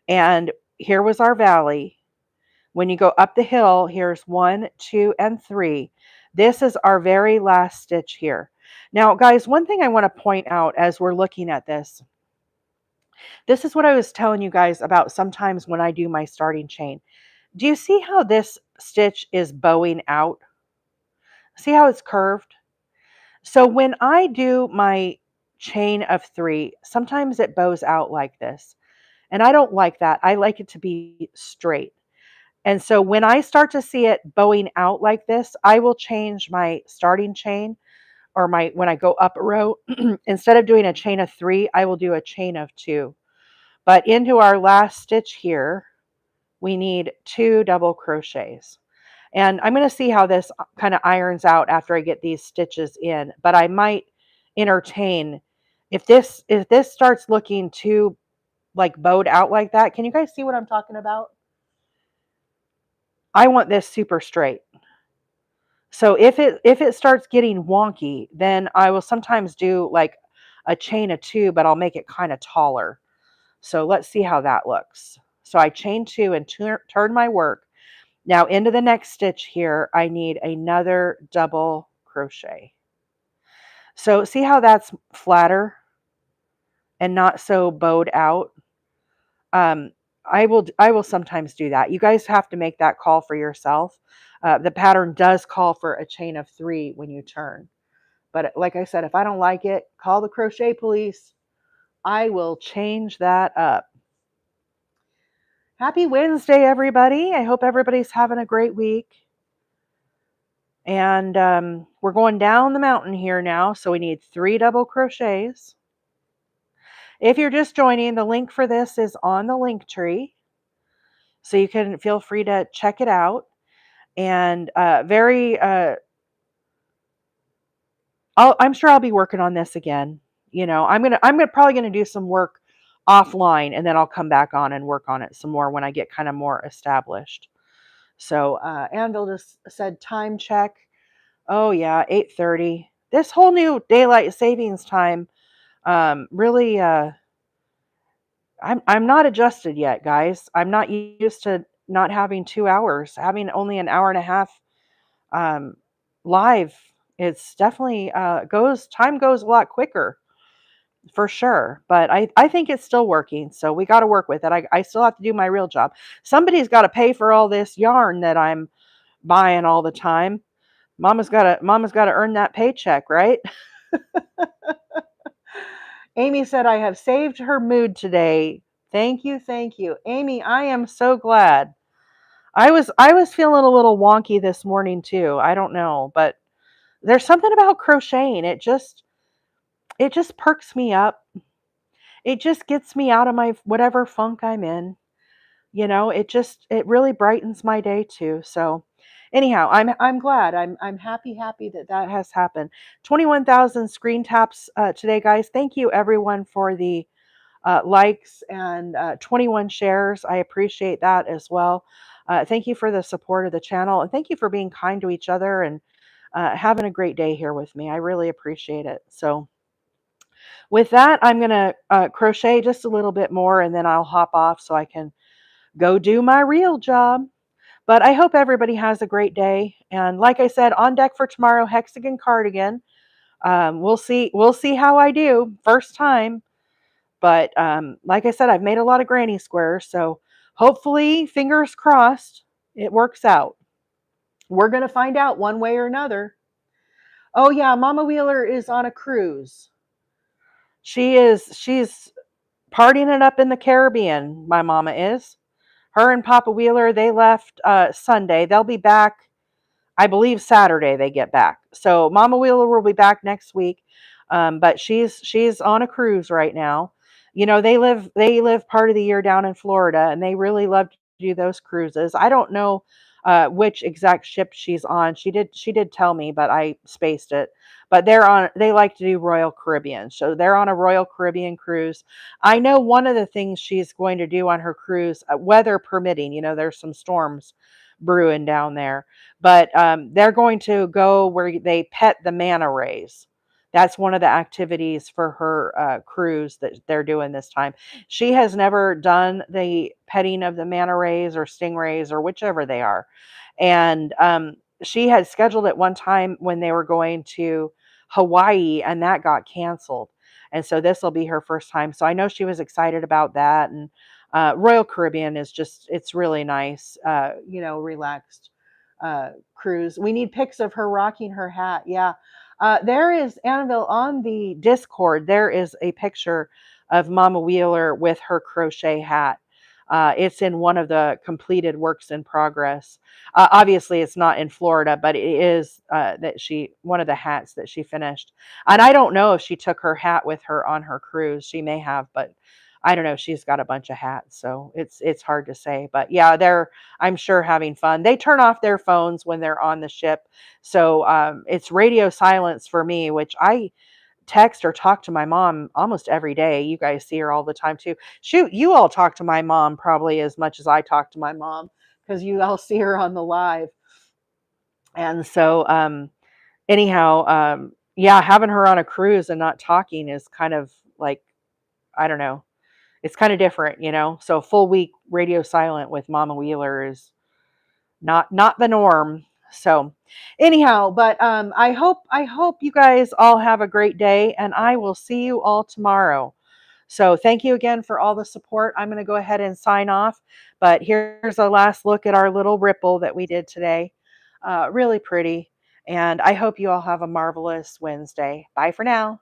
And here was our valley. When you go up the hill, here's 1, 2, and 3. This is our very last stitch here. Now, guys, one thing I want to point out as we're looking at this, this is what I was telling you guys about sometimes when I do my starting chain. Do you see how this stitch is bowing out? See how it's curved? So when I do my chain of 3, sometimes it bows out like this. And I don't like that. I like it to be straight. And so when I start to see it bowing out like this, I will change my starting chain or when I go up a row, instead of doing a chain of 3, I will do a chain of 2. But into our last stitch here, we need 2 double crochets. And I'm going to see how this kind of irons out after I get these stitches in, but I might entertain if this starts looking too like bowed out like that. Can you guys see what I'm talking about? I want this super straight. So if it starts getting wonky, then I will sometimes do like a chain of 2, but I'll make it kind of taller. So let's see how that looks. So I chain 2 and turn my work. Now into the next stitch here, I need another double crochet. So see how that's flatter and not so bowed out? Um, I will sometimes do that. You guys have to make that call for yourself. The pattern does call for a chain of 3 when you turn. But like I said, if I don't like it, call the crochet police. I will change that up. Happy Wednesday, everybody. I hope everybody's having a great week. And we're going down the mountain here now, so we need 3 double crochets. If you're just joining, the link for this is on the link tree, so you can feel free to check it out. And I'm sure I'll be working on this again. I'm probably gonna do some work offline, and then I'll come back on and work on it some more when I get kind of more established. So Anvil just said time check. Oh yeah, 8:30. This whole new daylight savings time really I'm not adjusted yet, guys. I'm not used to not having 2 hours, having only an hour and a half um live. It's definitely time goes a lot quicker for sure, but I think it's still working, so we got to work with it. I still have to do my real job. Somebody's got to pay for all this yarn that I'm buying all the time. Mama's got to earn that paycheck, right? Amy said I have saved her mood today. Thank you, thank you. Amy, I am so glad. I was feeling a little wonky this morning too. I don't know, but there's something about crocheting. It just perks me up. It just gets me out of my whatever funk I'm in. It really brightens my day too. So anyhow, I'm glad. I'm happy that has happened. 21,000 screen taps today, guys. Thank you everyone for the likes and 21 shares. I appreciate that as well. Thank you for the support of the channel, and thank you for being kind to each other and having a great day here with me. I really appreciate it. So with that, I'm going to crochet just a little bit more, and then I'll hop off so I can go do my real job. But I hope everybody has a great day. And like I said, on deck for tomorrow, hexagon cardigan. We'll see how I do first time. But like I said, I've made a lot of granny squares, so hopefully, fingers crossed, it works out. We're going to find out one way or another. Oh yeah, Mama Wheeler is on a cruise. She's partying it up in the Caribbean, my mama is. Her and Papa Wheeler, they left Sunday. They'll be back, I believe Saturday they get back. So Mama Wheeler will be back next week. But she's on a cruise right now. They live part of the year down in Florida, and they really love to do those cruises. I don't know which exact ship she's on. She did tell me, but I spaced it. But they like to do Royal Caribbean. So they're on a Royal Caribbean cruise. I know one of the things she's going to do on her cruise, weather permitting, there's some storms brewing down there, but they're going to go where they pet the manta rays. That's one of the activities for her cruise that they're doing this time. She has never done the petting of the manta rays or stingrays or whichever they are. And she had scheduled it one time when they were going to Hawaii, and that got canceled. And so this will be her first time. So I know she was excited about that. And Royal Caribbean it's really nice, relaxed cruise. We need pics of her rocking her hat. Yeah. There is, Annabelle, on the Discord, there is a picture of Mama Wheeler with her crochet hat. It's in one of the completed works in progress. Obviously, it's not in Florida, but it is one of the hats that she finished. And I don't know if she took her hat with her on her cruise. She may have, but I don't know. She's got a bunch of hats, so it's hard to say. But yeah, they're, I'm sure, having fun. They turn off their phones when they're on the ship, so it's radio silence for me, which I text or talk to my mom almost every day. You guys see her all the time too. Shoot, you all talk to my mom probably as much as I talk to my mom, because you all see her on the live. And so anyhow, Yeah, having her on a cruise and not talking is kind of like, I don't know. It's kind of different, you know. So full week radio silent with Mama Wheeler is not the norm. So anyhow, but I hope you guys all have a great day, and I will see you all tomorrow. So thank you again for all the support. I'm going to go ahead and sign off, but here's a last look at our little ripple that we did today. Really pretty. And I hope you all have a marvelous Wednesday. Bye for now.